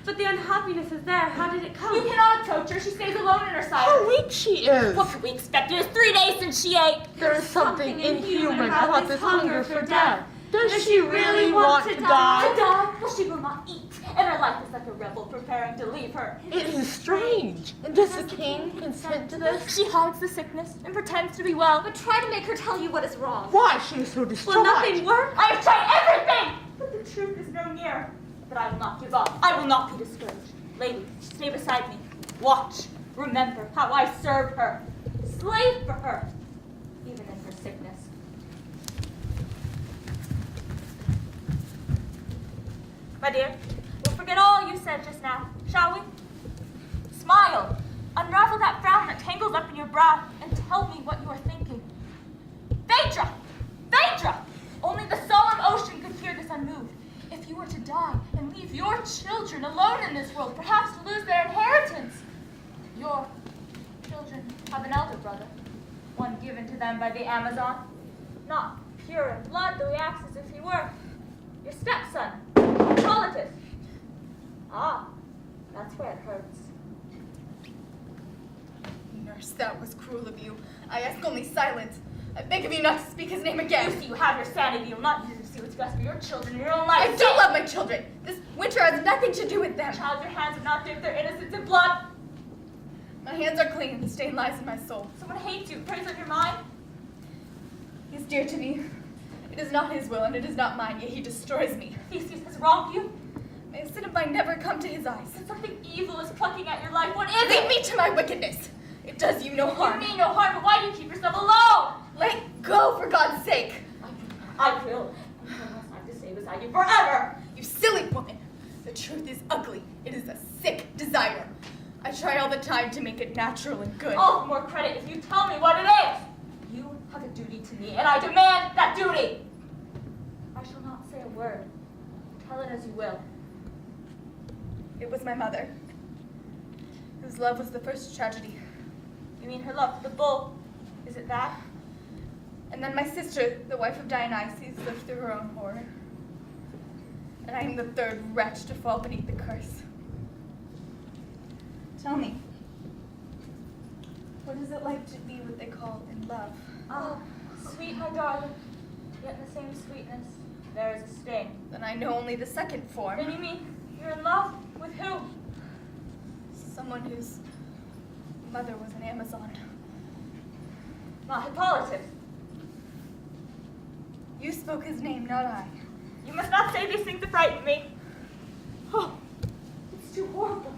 But the unhappiness is there. How did it come? You cannot approach her. She stays alone in her silence. How weak she is. What could we expect? It is 3 days since she ate. There is something inhuman about this hunger for death. Does she really want to die? To die? Well, she will not eat. And her life is like a rebel preparing to leave her. It is strange. And does the king consent to this? She hides the sickness and pretends to be well. But try to make her tell you what is wrong. Why she is so distraught? Will nothing work? I have tried everything! But the truth is no nearer. But I will not give up. I will not be discouraged. Lady, stay beside me. Watch. Remember how I served her. Slaved for her. Even in her sickness. My dear, we'll forget all you said just now, shall we? Smile. Unravel that frown that tangles up in your brow and tell me what you are thinking. Phaedra! Phaedra! Only the solemn ocean could hear this unmoved. If you were to die and leave your children alone in this world, perhaps to lose their inheritance, your children have an elder brother, one given to them by the Amazon, not pure in blood, though he acts as if he were, your stepson, Hippolytus. Ah, that's where it hurts. Nurse, that was cruel of you. I ask only silence. I beg of you not to speak his name again. You see, you have your sanity. You'll not use it to see what's best for your children and your own life. I do love my children. This winter has nothing to do with them. Child, your hands have not dipped their innocence in blood. My hands are clean. The stain lies in my soul. Someone hates you, preys on your mind. He is dear to me. It is not his will, and it is not mine, yet he destroys me. Theseus has wronged you. May a sin of mine never come to his eyes. But something evil is plucking at your life. What is Leave it? me to my wickedness. It does you no harm. You mean no harm, but why do you keep yourself alone? Let go, for God's sake. I will. Unless I have to stay beside you forever. You silly woman. The truth is ugly. It is a sick desire. I try all the time to make it natural and good. All the more credit if you tell me what it is. You have a duty to me, and I demand that duty. I shall not say a word. Tell it as you will. It was my mother, whose love was the first tragedy. You mean her love for the bull? Is it that? And then my sister, the wife of Dionysus, lived through her own horror. And I am the third wretch to fall beneath the curse. Tell me, what is it like to be what they call in love? Oh, sweet, my darling. Yet in the same sweetness, there is a sting. Then I know only the second form. Then you mean you're in love with who? Someone whose mother was an Amazon. Not Hippolytus. You spoke his name, not I. You must not say these things to frighten me. Oh, it's too horrible.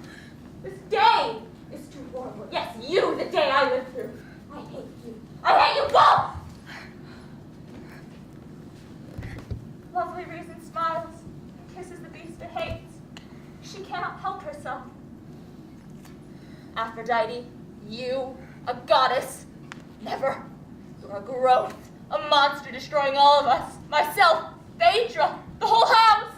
This day is too horrible. Yes, you, the day I lived through. I hate you. I hate you both! Lovely reason smiles and kisses the beast it hates. She cannot help herself. Aphrodite, you, a goddess, never. You're a growth, a monster destroying all of us. Myself, Phaedra, the whole house.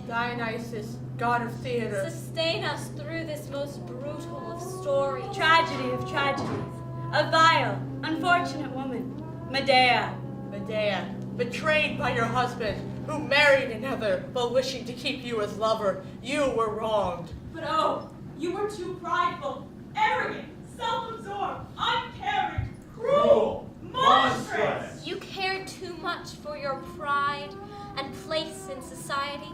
Dionysus, god of theater. Sustain us through this most brutal of stories. Tragedy of tragedies. A vile, unfortunate woman. Medea. Medea, betrayed by your husband, who married another while wishing to keep you as lover. You were wronged. But oh, you were too prideful, arrogant, self-absorbed, uncaring, cruel, monstrous. You cared too much for your pride and place in society.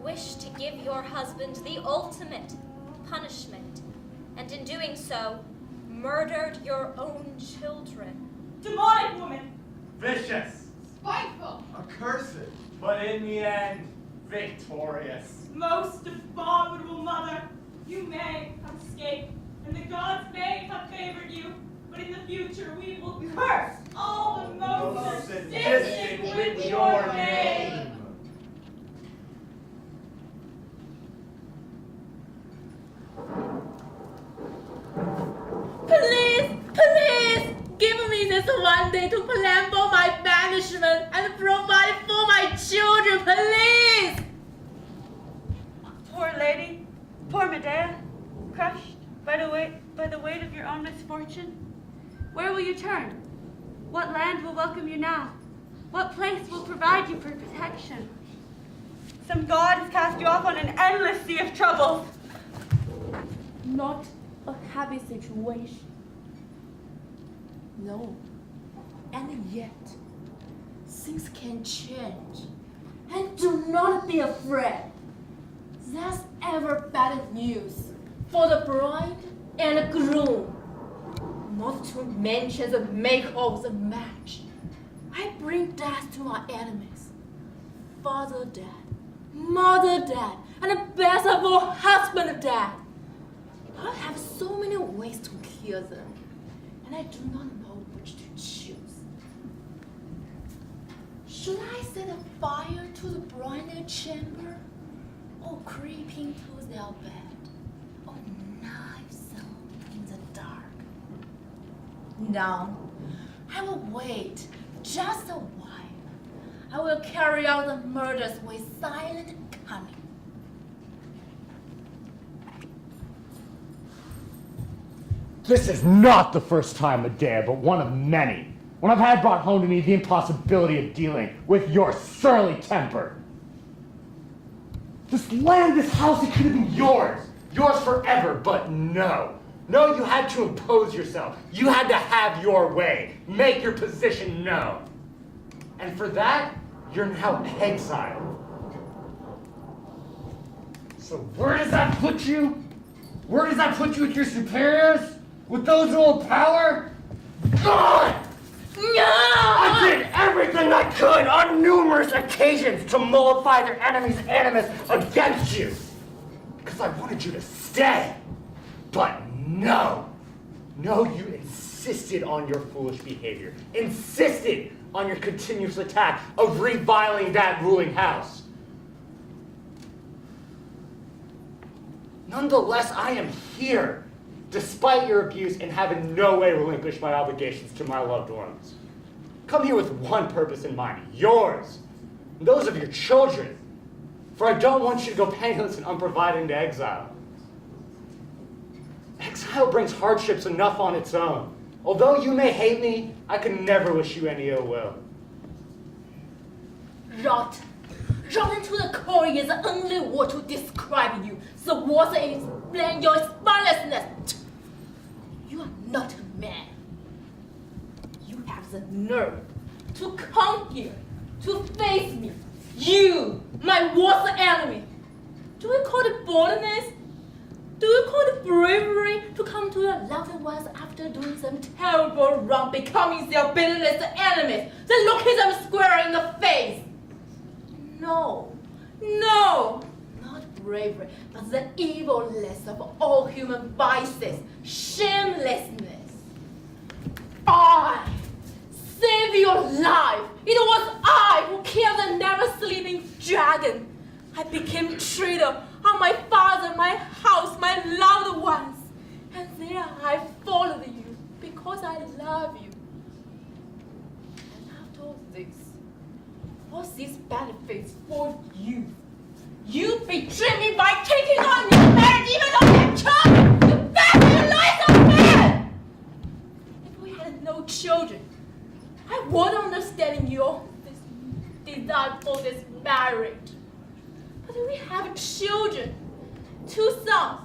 Wished to give your husband the ultimate punishment, and in doing so, murdered your own children. Demonic woman. Vicious. Spiteful. Accursed. But in the end, victorious. Most abominable mother. You may have escaped, and the gods may have favored you, but in the future we will curse all the most sadistic with your name. Please, give me this one day to plan for my banishment and provide for my children, please! Poor lady, poor Medea, crushed by the weight of your own misfortune. Where will you turn? What land will welcome you now? What place will provide you for protection? Some god has cast you off on an endless sea of troubles. Not a happy situation. No. And yet, things can change. And do not be afraid. There's ever better news for the bride and the groom. Not to mention the maker of the match. I bring death to my enemies. Father dead, mother dead, and the best of all, husband dead. I have so many ways to kill them, and I do not know which to choose. Should I set a fire to the bridal chamber, or creep into their bed, or knife them in the dark? No, I will wait just a while. I will carry out the murders with silent cunning. This is not the first time, Medea, but one of many, when I've had brought home to me the impossibility of dealing with your surly temper. This land, this house, it could have been yours forever, but no. No, you had to impose yourself. You had to have your way, make your position known. And for that, you're now exiled. So where does that put you? Where does that put you with your superiors? With those who hold power? God! No! I did everything I could on numerous occasions to mollify their enemies' animus against you. Because I wanted you to stay. But no. No, you insisted on your foolish behavior. Insisted on your continuous attack of reviling that ruling house. Nonetheless, I am here, despite your abuse, and have in no way relinquished my obligations to my loved ones. Come here with one purpose in mind, yours, and those of your children, for I don't want you to go penniless and unprovided into exile. Exile brings hardships enough on its own. Although you may hate me, I can never wish you any ill will. Rot. Rot into the core is the only word to describe you. The words that explain your spinelessness. You are not a man. You have the nerve to come here, to face me. You, my worst enemy. Do you call it boldness? Do you call it bravery to come to your loved ones after doing some terrible wrong, becoming their bitterness enemies, then looking them square in the face? No, not bravery, but the evilness of all human vices, shamelessness. I saved your life. It was I who killed the never-sleeping dragon. I became traitor on my father, my house, my loved ones. And there I followed you because I love you. And after all this, what's these benefits for you? You betrayed me by taking on your marriage even though you have children! You bastard lies of man! If we had no children, I wouldn't understand your desire for this marriage. But we have children, 2 sons,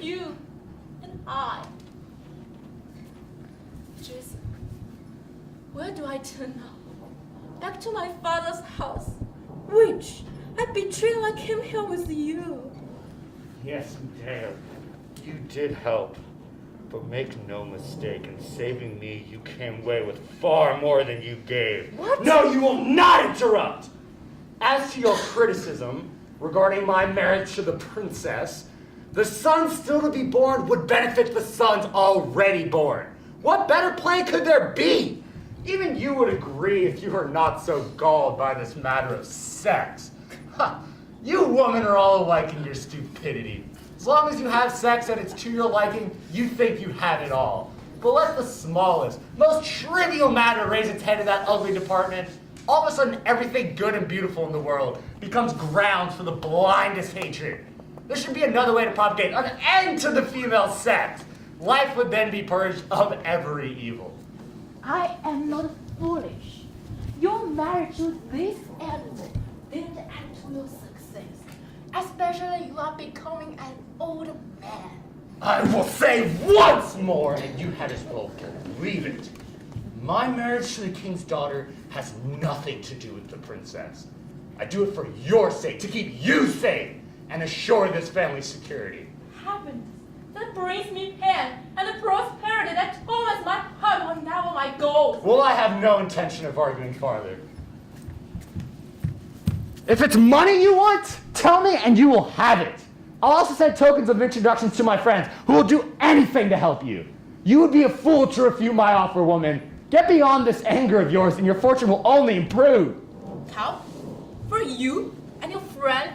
you and I. Jason, where do I turn now? Back to my father's house, which I betrayed when I came here with you. Yes, Medea, you did help. But make no mistake, in saving me, you came away with far more than you gave. What? No, you will not interrupt! As to your criticism regarding my marriage to the princess, the son still to be born would benefit the sons already born. What better plan could there be? Even you would agree if you were not so galled by this matter of sex. Ha! You women are all alike in your stupidity. As long as you have sex and it's to your liking, you think you have it all. But let the smallest, most trivial matter raise its head in that ugly department, all of a sudden everything good and beautiful in the world becomes grounds for the blindest hatred. There should be another way to propagate an end to the female sex. Life would then be purged of every evil. I am not foolish. Your marriage to this animal didn't add to your success. Especially you are becoming an old man. I will say once more, and you had as well believe it. My marriage to the king's daughter has nothing to do with the princess. I do it for your sake, to keep you safe and assure this family's security. Happiness that brings me pain and the prosperity that torments my heart are never my goals. Well, I have no intention of arguing farther. If it's money you want, tell me and you will have it. I'll also send tokens of introductions to my friends who will do anything to help you. You would be a fool to refute my offer, woman. Get beyond this anger of yours and your fortune will only improve. How? For you and your friend?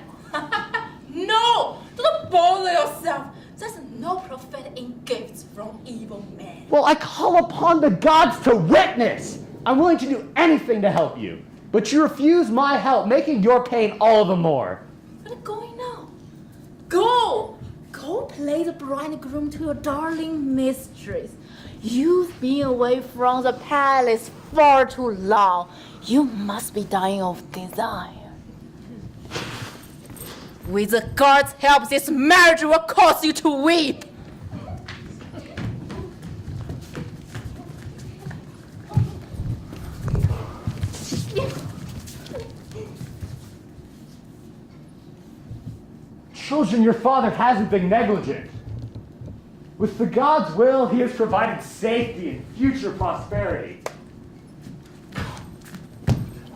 No! Don't bother yourself. There's no profit in gifts from evil men. Well, I call upon the gods to witness. I'm willing to do anything to help you. But you refuse my help, making your pain all the more. Where are you going now? Go! Go play the bridegroom to your darling mistress. You've been away from the palace far too long. You must be dying of desire. With the gods' help, this marriage will cause you to weep. Children, your father hasn't been negligent. With the God's will, he has provided safety and future prosperity.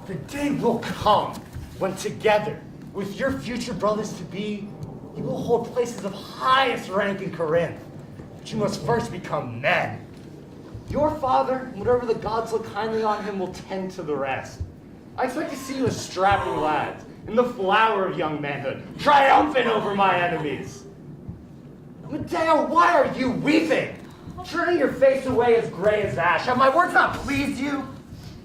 The day will come when together, with your future brothers-to-be, you will hold places of highest rank in Corinth. But you must first become men. Your father, whatever the gods look kindly on him, will tend to the rest. I expect to see you as strapping lads, in the flower of young manhood, triumphant over my enemies. Medea, why are you weeping? Turning your face away as gray as ash. Have my words not pleased you?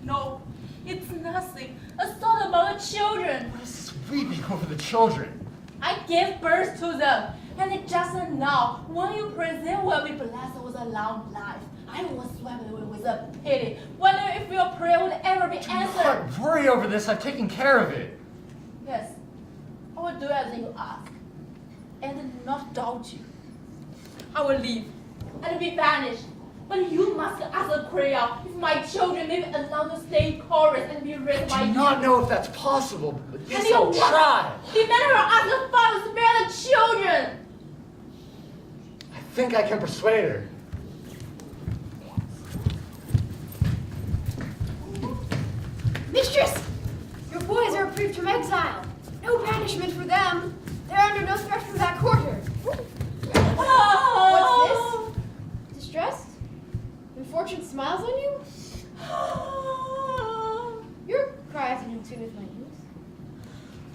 No, it's nothing. A thought about the children. What is this weeping over the children? I gave birth to them, and just now, when you present will be blessed with a long life, I was swept away with a pity, wondering if your prayer would ever be answered. Don't worry over this. I've taken care of it. Yes, I will do as you ask, and not doubt you. I will leave and be banished, but you must ask a prayer if my children may be allowed to stay in chorus and be raised by you. I do not know if that's possible, but And yes, you I'll what? try. Demand her ask the father to spare the children. I think I can persuade her. Mistress, your boys are reprieved from exile. No punishment for them. They're under no threat from that quarter. What's this? Distressed? When fortune smiles on you? Your cry isn't in tune with my news.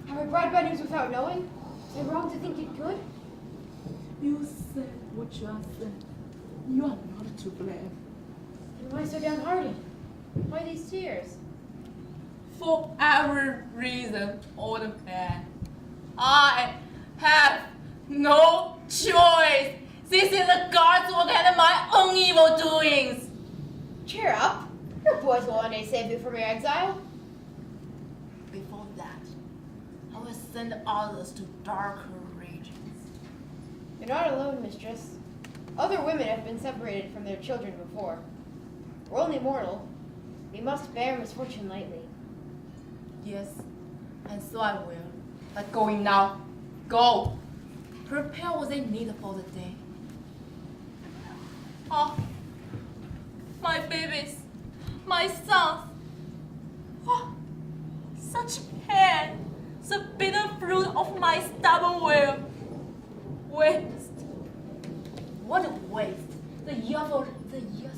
Have I brought bad news without knowing? Is it wrong to think it good? You said what you have said. You are not to blame. And why so downhearted? Why these tears? For every reason, old man, I evil doings. Cheer up. Your boys will one day save you from your exile. Before that, I will send others to darker regions. You're not alone, mistress. Other women have been separated from their children before. We're only mortal. We must bear misfortune lightly. Yes, and so I will. But going now. Go. Prepare what they need for the day. Oh, my babies, my sons. Oh, such pain, the bitter fruit of my stubborn will. Waste. What a waste. The years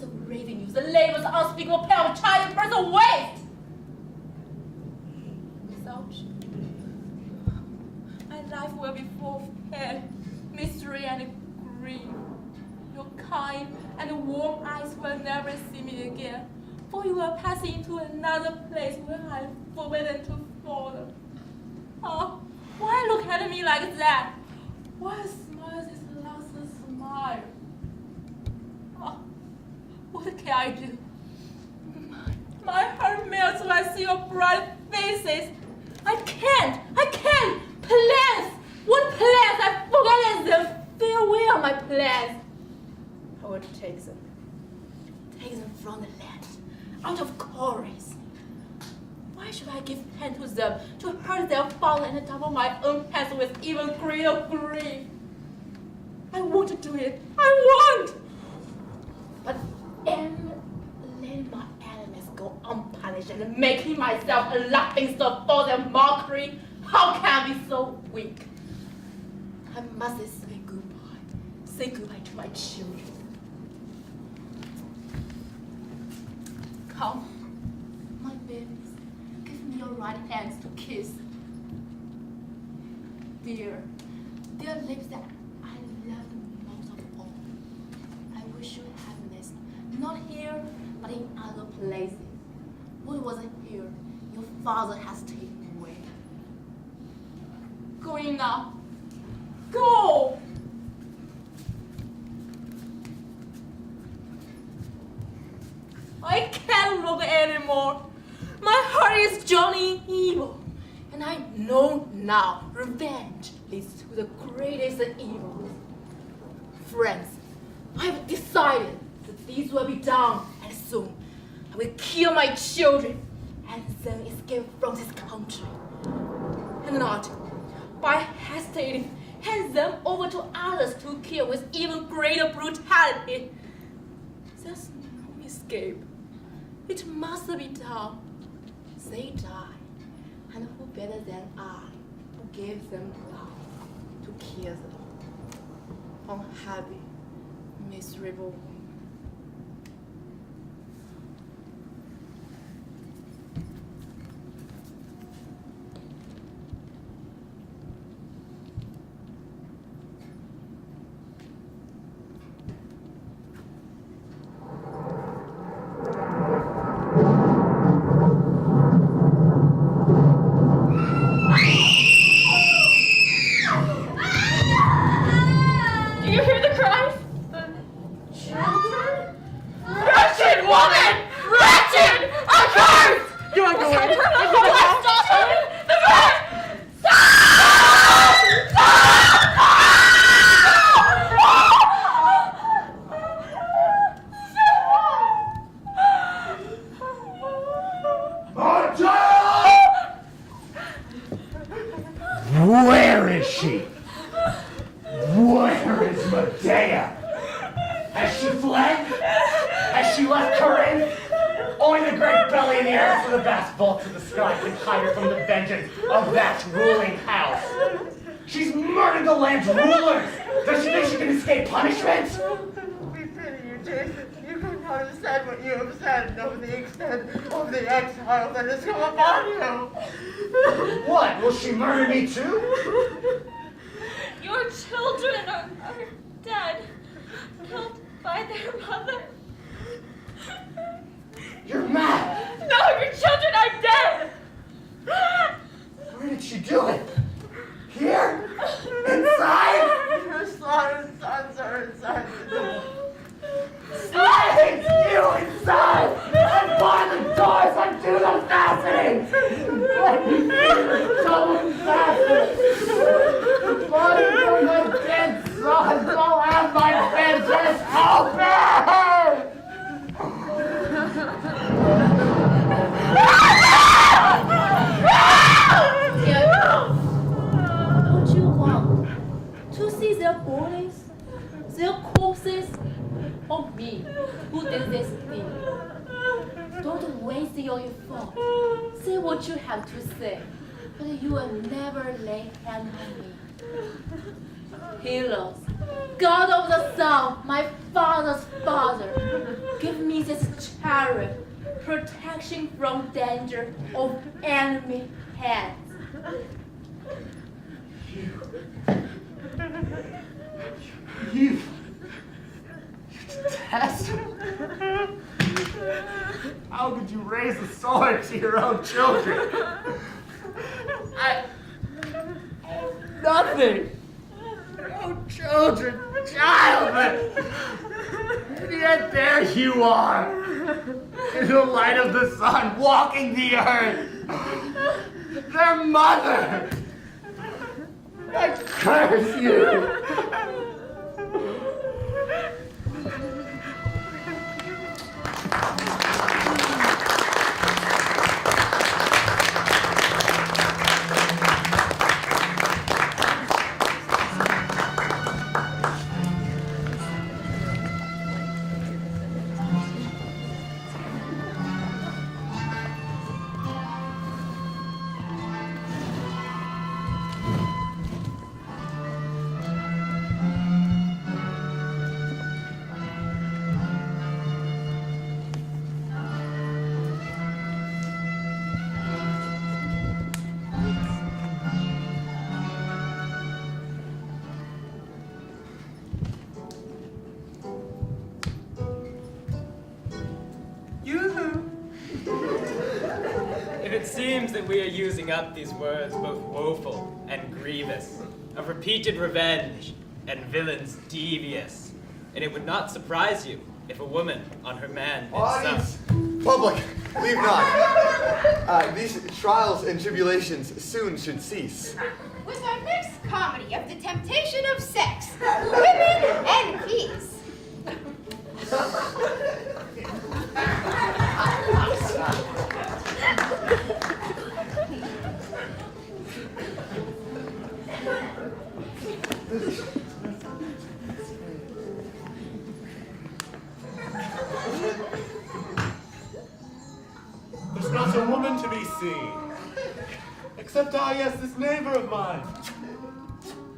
of raising you, the labors unspeakable pain of childbirth, a waste. Without you, my life will be full of pain, mystery, and grief. Your kind and warm eyes will never see me again, for you are passing into another place where I am forbidden to follow. Oh, why look at me like that? Why smile this last smile? Oh, what can I do? My heart melts when I see your bright faces. I can't. Plans! What plans? I've forgotten them. Farewell, my plans. I will take them. Take them from the land, out of chorus. Why should I give pen to them, to hurt their father and double my own hands with even greater grief? I want to do it. I want! But am letting my enemies go unpunished and making myself a laughing stock for their mockery? How can I be so weak? I must say goodbye. Say goodbye to my children. Come, my babies, give me your right hands to kiss. Dear lips that I love most of all. I wish you happiness, not here, but in other places. What wasn't here, your father has taken away. Going now. Go! I can't look anymore. My heart is joining evil. And I know now revenge leads to the greatest evil. Friends, I have decided that this will be done, and soon I will kill my children and then escape from this country. And not by hesitating, hand them over to others to kill with even greater brutality. There's no escape. It must be done. They die, and who better than I, who gave them love, to kill them? Unhappy, miserable woman. Do you hear the cries? Children? Wretched woman! Wretched! Accursed! You want to go in? Where is she? Where is Medea? Has she fled? Has she left Corinth? Only the great belly and the heirs of the vast vaults of the sky can hide her from the vengeance of that ruling house. She's murdered the land's rulers. Does she think she can escape punishment? We pity you, Jason. You could not have said what you have said of the extent of the exile that has come upon you. What? Will she murder me too? Your children are dead, killed by their mother. You're mad. No, your children are dead. Where did she do it? Here? Inside? Your sons are inside the door. Stop! To see their bodies, their corpses, or me, who did this thing. Don't waste your thought. Say what you have to say, but you will never lay hand on me. Heroes, God of the South, my father's father, give me this chariot, protection from danger of enemy hands. You detest. How could you raise a sword to your own children? Nothing. No children, childhood. And yet there you are, in the light of the sun, walking the earth. Their mother. I curse you. It seems that we are using up these words both woeful and grievous, of repeated revenge and villains devious. And it would not surprise you if a woman on her man did Audience, public, leave not. These trials and tribulations soon should cease. With our next comedy of the temptation of sex, women and peace. There's not a woman to be seen, except, yes, this neighbor of mine.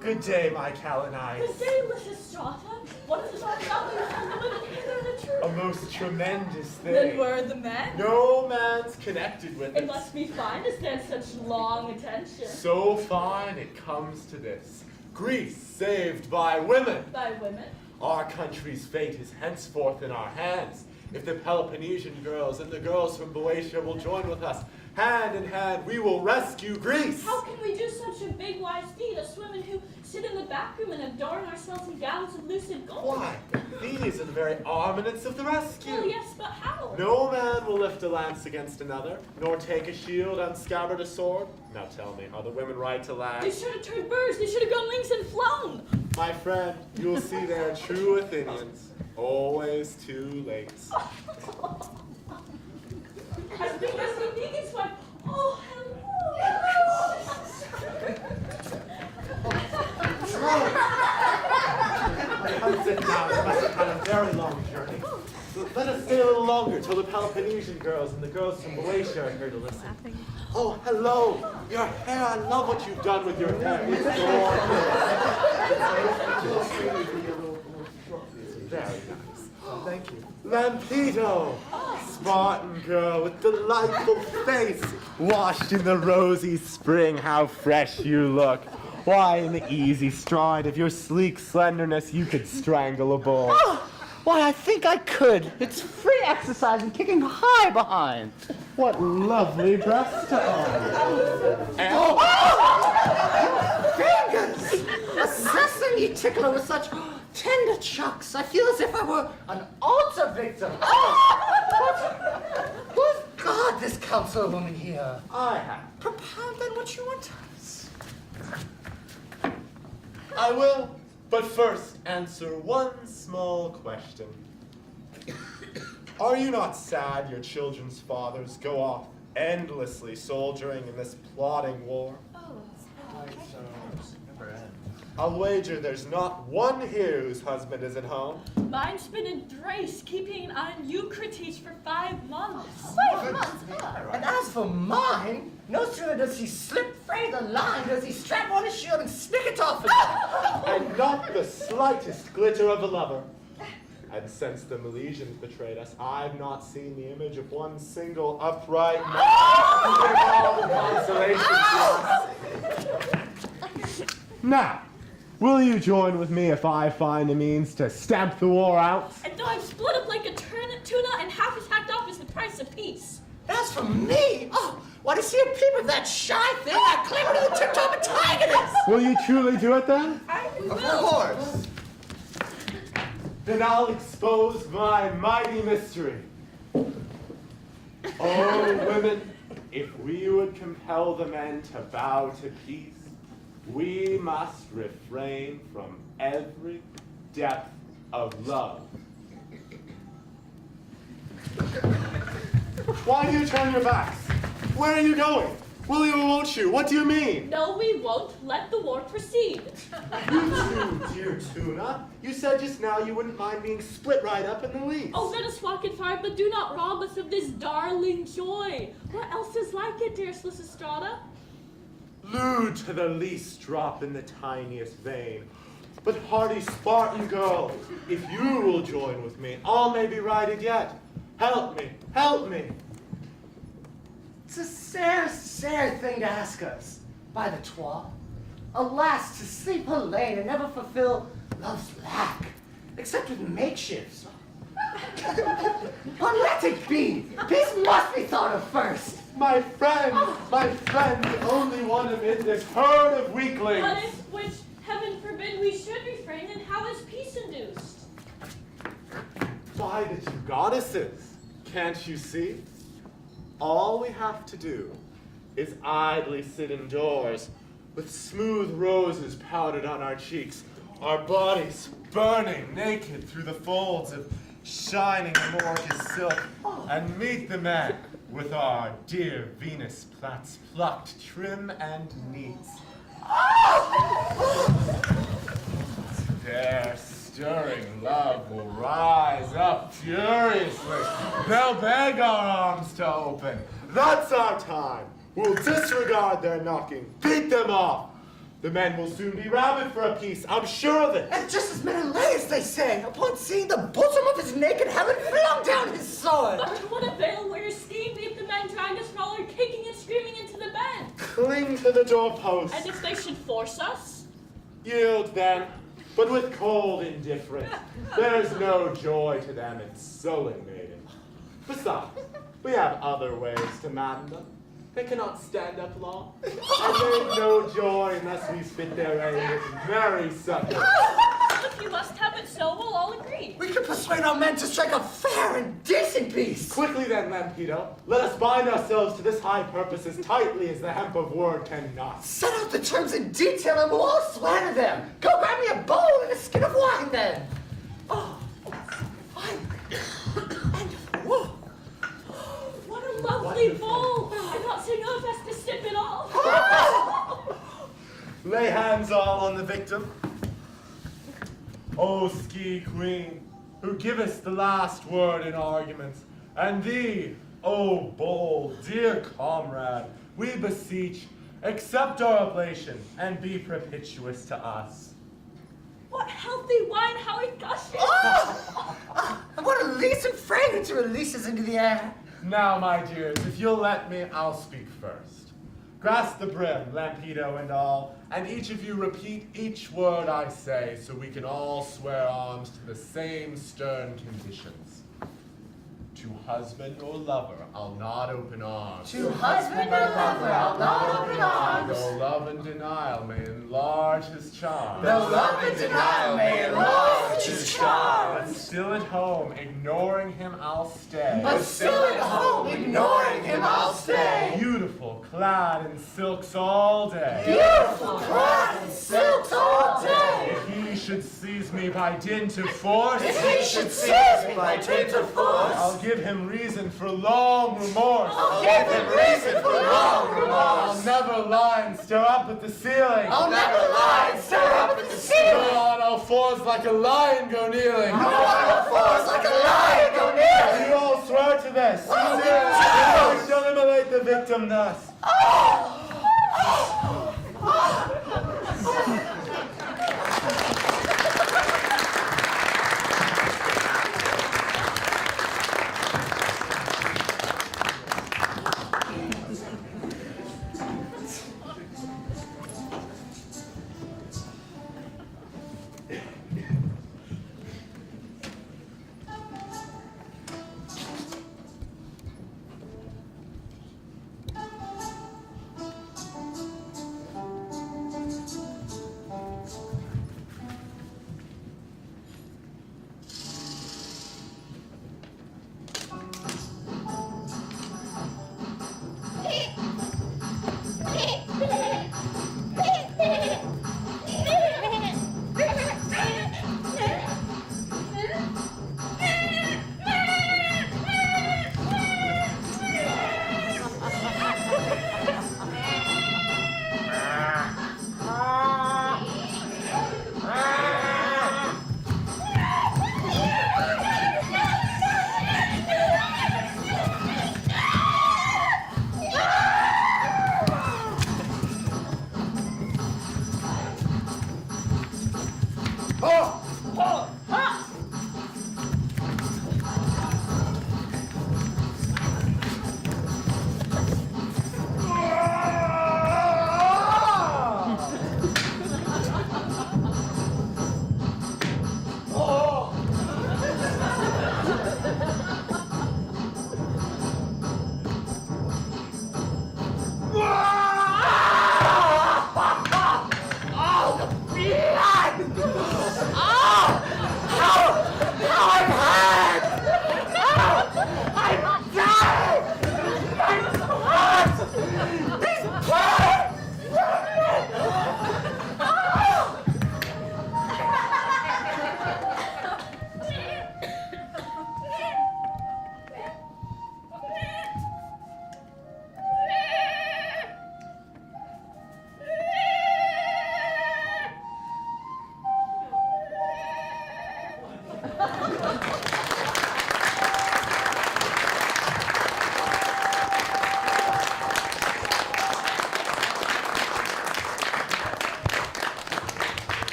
Good day, my Calanice. Good day, Lysistrata. What is about the women hither the truth? A most tremendous thing. Then where are the men? No man's connected with It it. must be fine to stand such long attention. So fine it comes to this. Greece saved by women. By women? Our country's fate is henceforth in our hands. If the Peloponnesian girls and the girls from Boeotia will join with us, hand in hand, we will rescue Greece. How can we do such a big wise deed, us women who sit in the back room and adorn ourselves in gowns of lucid gold? Why, these are the very armaments of the rescue. Well, yes, but how? No man will lift a lance against another, nor take a shield, unscabbard a sword. Now tell me, are the women right to lag? They should have turned birds. They should have gone wings and flown. My friend, you will see they are true Athenians. Always too late. I think that's the Deacon's wife. Oh, Come sit down, it must have had a very long journey. Let us stay a little longer till the Peloponnesian girls and the girls from Boeotia are here to listen. Oh, hello! Your hair, I love what you've done with your hair. It's gorgeous. Very nice. Oh, thank you. Lampedo! Spartan girl with delightful face, washed in the rosy spring, how fresh you look. Why, in the easy stride of your sleek slenderness, you could strangle a bull. Oh, why, I think I could. It's free exercise and kicking high behind. What lovely breast to own. Fingers! A sesame tickler with such tender chucks. I feel as if I were an altar victim. Who's God this councilwoman here? I have. Propound then what you want to us. I will, but first answer one small question. Are you not sad your children's fathers go off endlessly soldiering in this plodding war? Oh, never end. I'll wager there's not one here whose husband is at home. Mine's been in Thrace, keeping an eye on Eucrates for 5 months. 5 months? And as for mine, no sooner does he slip fray the line, does he strap on his shield and stick it off again. And not the slightest glitter of a lover. And since the Milesians betrayed us, I've not seen the image of one single upright man. All the consolations. Now, will you join with me if I find a means to stamp the war out? And though I'm split up like a tuna and half is hacked off is the price of peace. As for me, why to see a peep of that shy thing, I climb to the tip-top antagonist. Will you truly do it then? Of course. Then I'll expose my mighty mystery. Oh, women, if we would compel the men to bow to peace, we must refrain from every depth of love. Why do you turn your backs? Where are you going? Will you or won't you? What do you mean? No, we won't. Let the war proceed. You too, dear Tuna. You said just now you wouldn't mind being split right up in the least. Oh, let us walk in fire, but do not rob us of this darling joy. What else is like it, dearest Lysistrata? Lewd to the least drop in the tiniest vein. But hardy Spartan girl, if you will join with me, all may be righted yet. Help me, help me. It's a sair thing to ask us, by the troth. Alas, to sleep alone and never fulfill love's lack, except with makeshifts. But let it be. Peace must be thought of first. My friend, the only one amid this herd of weaklings. What if, which heaven forbid, we should refrain, and how is peace induced? By the two goddesses, can't you see? All we have to do is idly sit indoors with smooth roses powdered on our cheeks, our bodies burning naked through the folds of shining amorphous silk, and meet the men with our dear Venus plaits plucked trim and neat. Their stirring love will rise up furiously. They'll beg our arms to open. That's our time. We'll disregard their knocking, beat them off. The men will soon be rabid for a peace, I'm sure of it. And just as Menelaus, they say, upon seeing the bosom of his naked heaven, flung down his sword. But to what avail were your scheme if the men drag us all kicking and screaming into the bed? Cling to the doorpost. And if they should force us? Yield then, but with cold indifference. There's no joy to them in sewing maiden. Besides, we have other ways to madden them. They cannot stand up long, and they've no joy unless we spit their aim with merry suckers. If you must have it so, we'll all agree. We can persuade our men to strike a fair and decent peace. Quickly then, Lampedo, let us bind ourselves to this high purpose as tightly as the hemp of word cannot. Set out the terms in detail and we'll all swear to them. Go grab me a bowl and a skin of wine then. Oh, fine. And whoa. What a lovely bowl! I'm not saying no best to sip it all. Lay hands all on the victim. O ski queen, who givest the last word in arguments, and thee, O bold, dear comrade, we beseech, accept our oblation and be propitious to us. What healthy wine, how it gushes! And what a leasing fragrance releases into the air. Now, my dears, if you'll let me, I'll speak first. Grasp the brim, Lampedo and all, and each of you repeat each word I say, so we can all swear arms to the same stern conditions. To husband or lover, I'll not open arms. To husband or lover, I'll not open arms. Though love and denial may enlarge his charm. Though love and denial may enlarge his charm. But still at home, ignoring him, I'll stay. But still at home, ignoring him, I'll stay. Beautiful, clad in silks all day. Beautiful, clad in silks all day. If he should seize me by dint of force. If he should seize me by dint of force. I'll give him reason for long remorse. I'll give him reason for long remorse. I'll never lie and stare up at the ceiling. I'll never lie and stare up at the fours like a lion go kneeling. On all fours like a lion go kneeling. You all swear to this. You shall immolate the victim thus.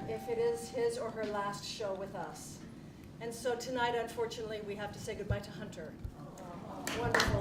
If it is his or her last show with us. And so tonight, unfortunately, we have to say goodbye to Hunter. Wonderful.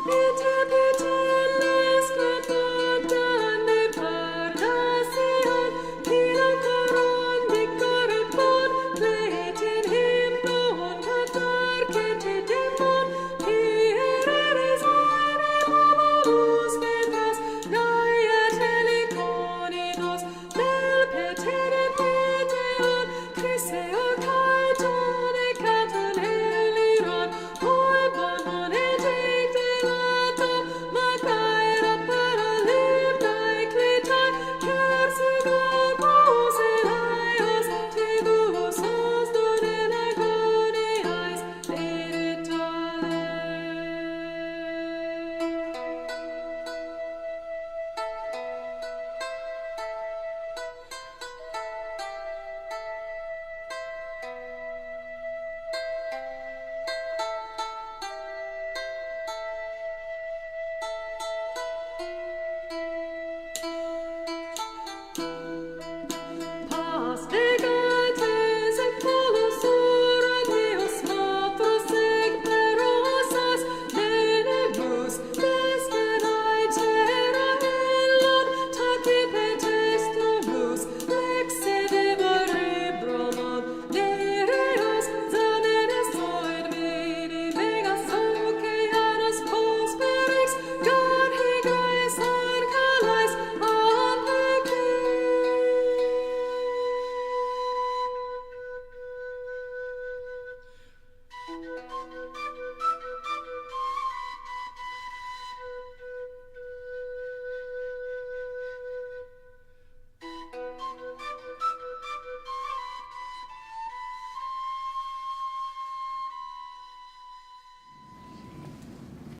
It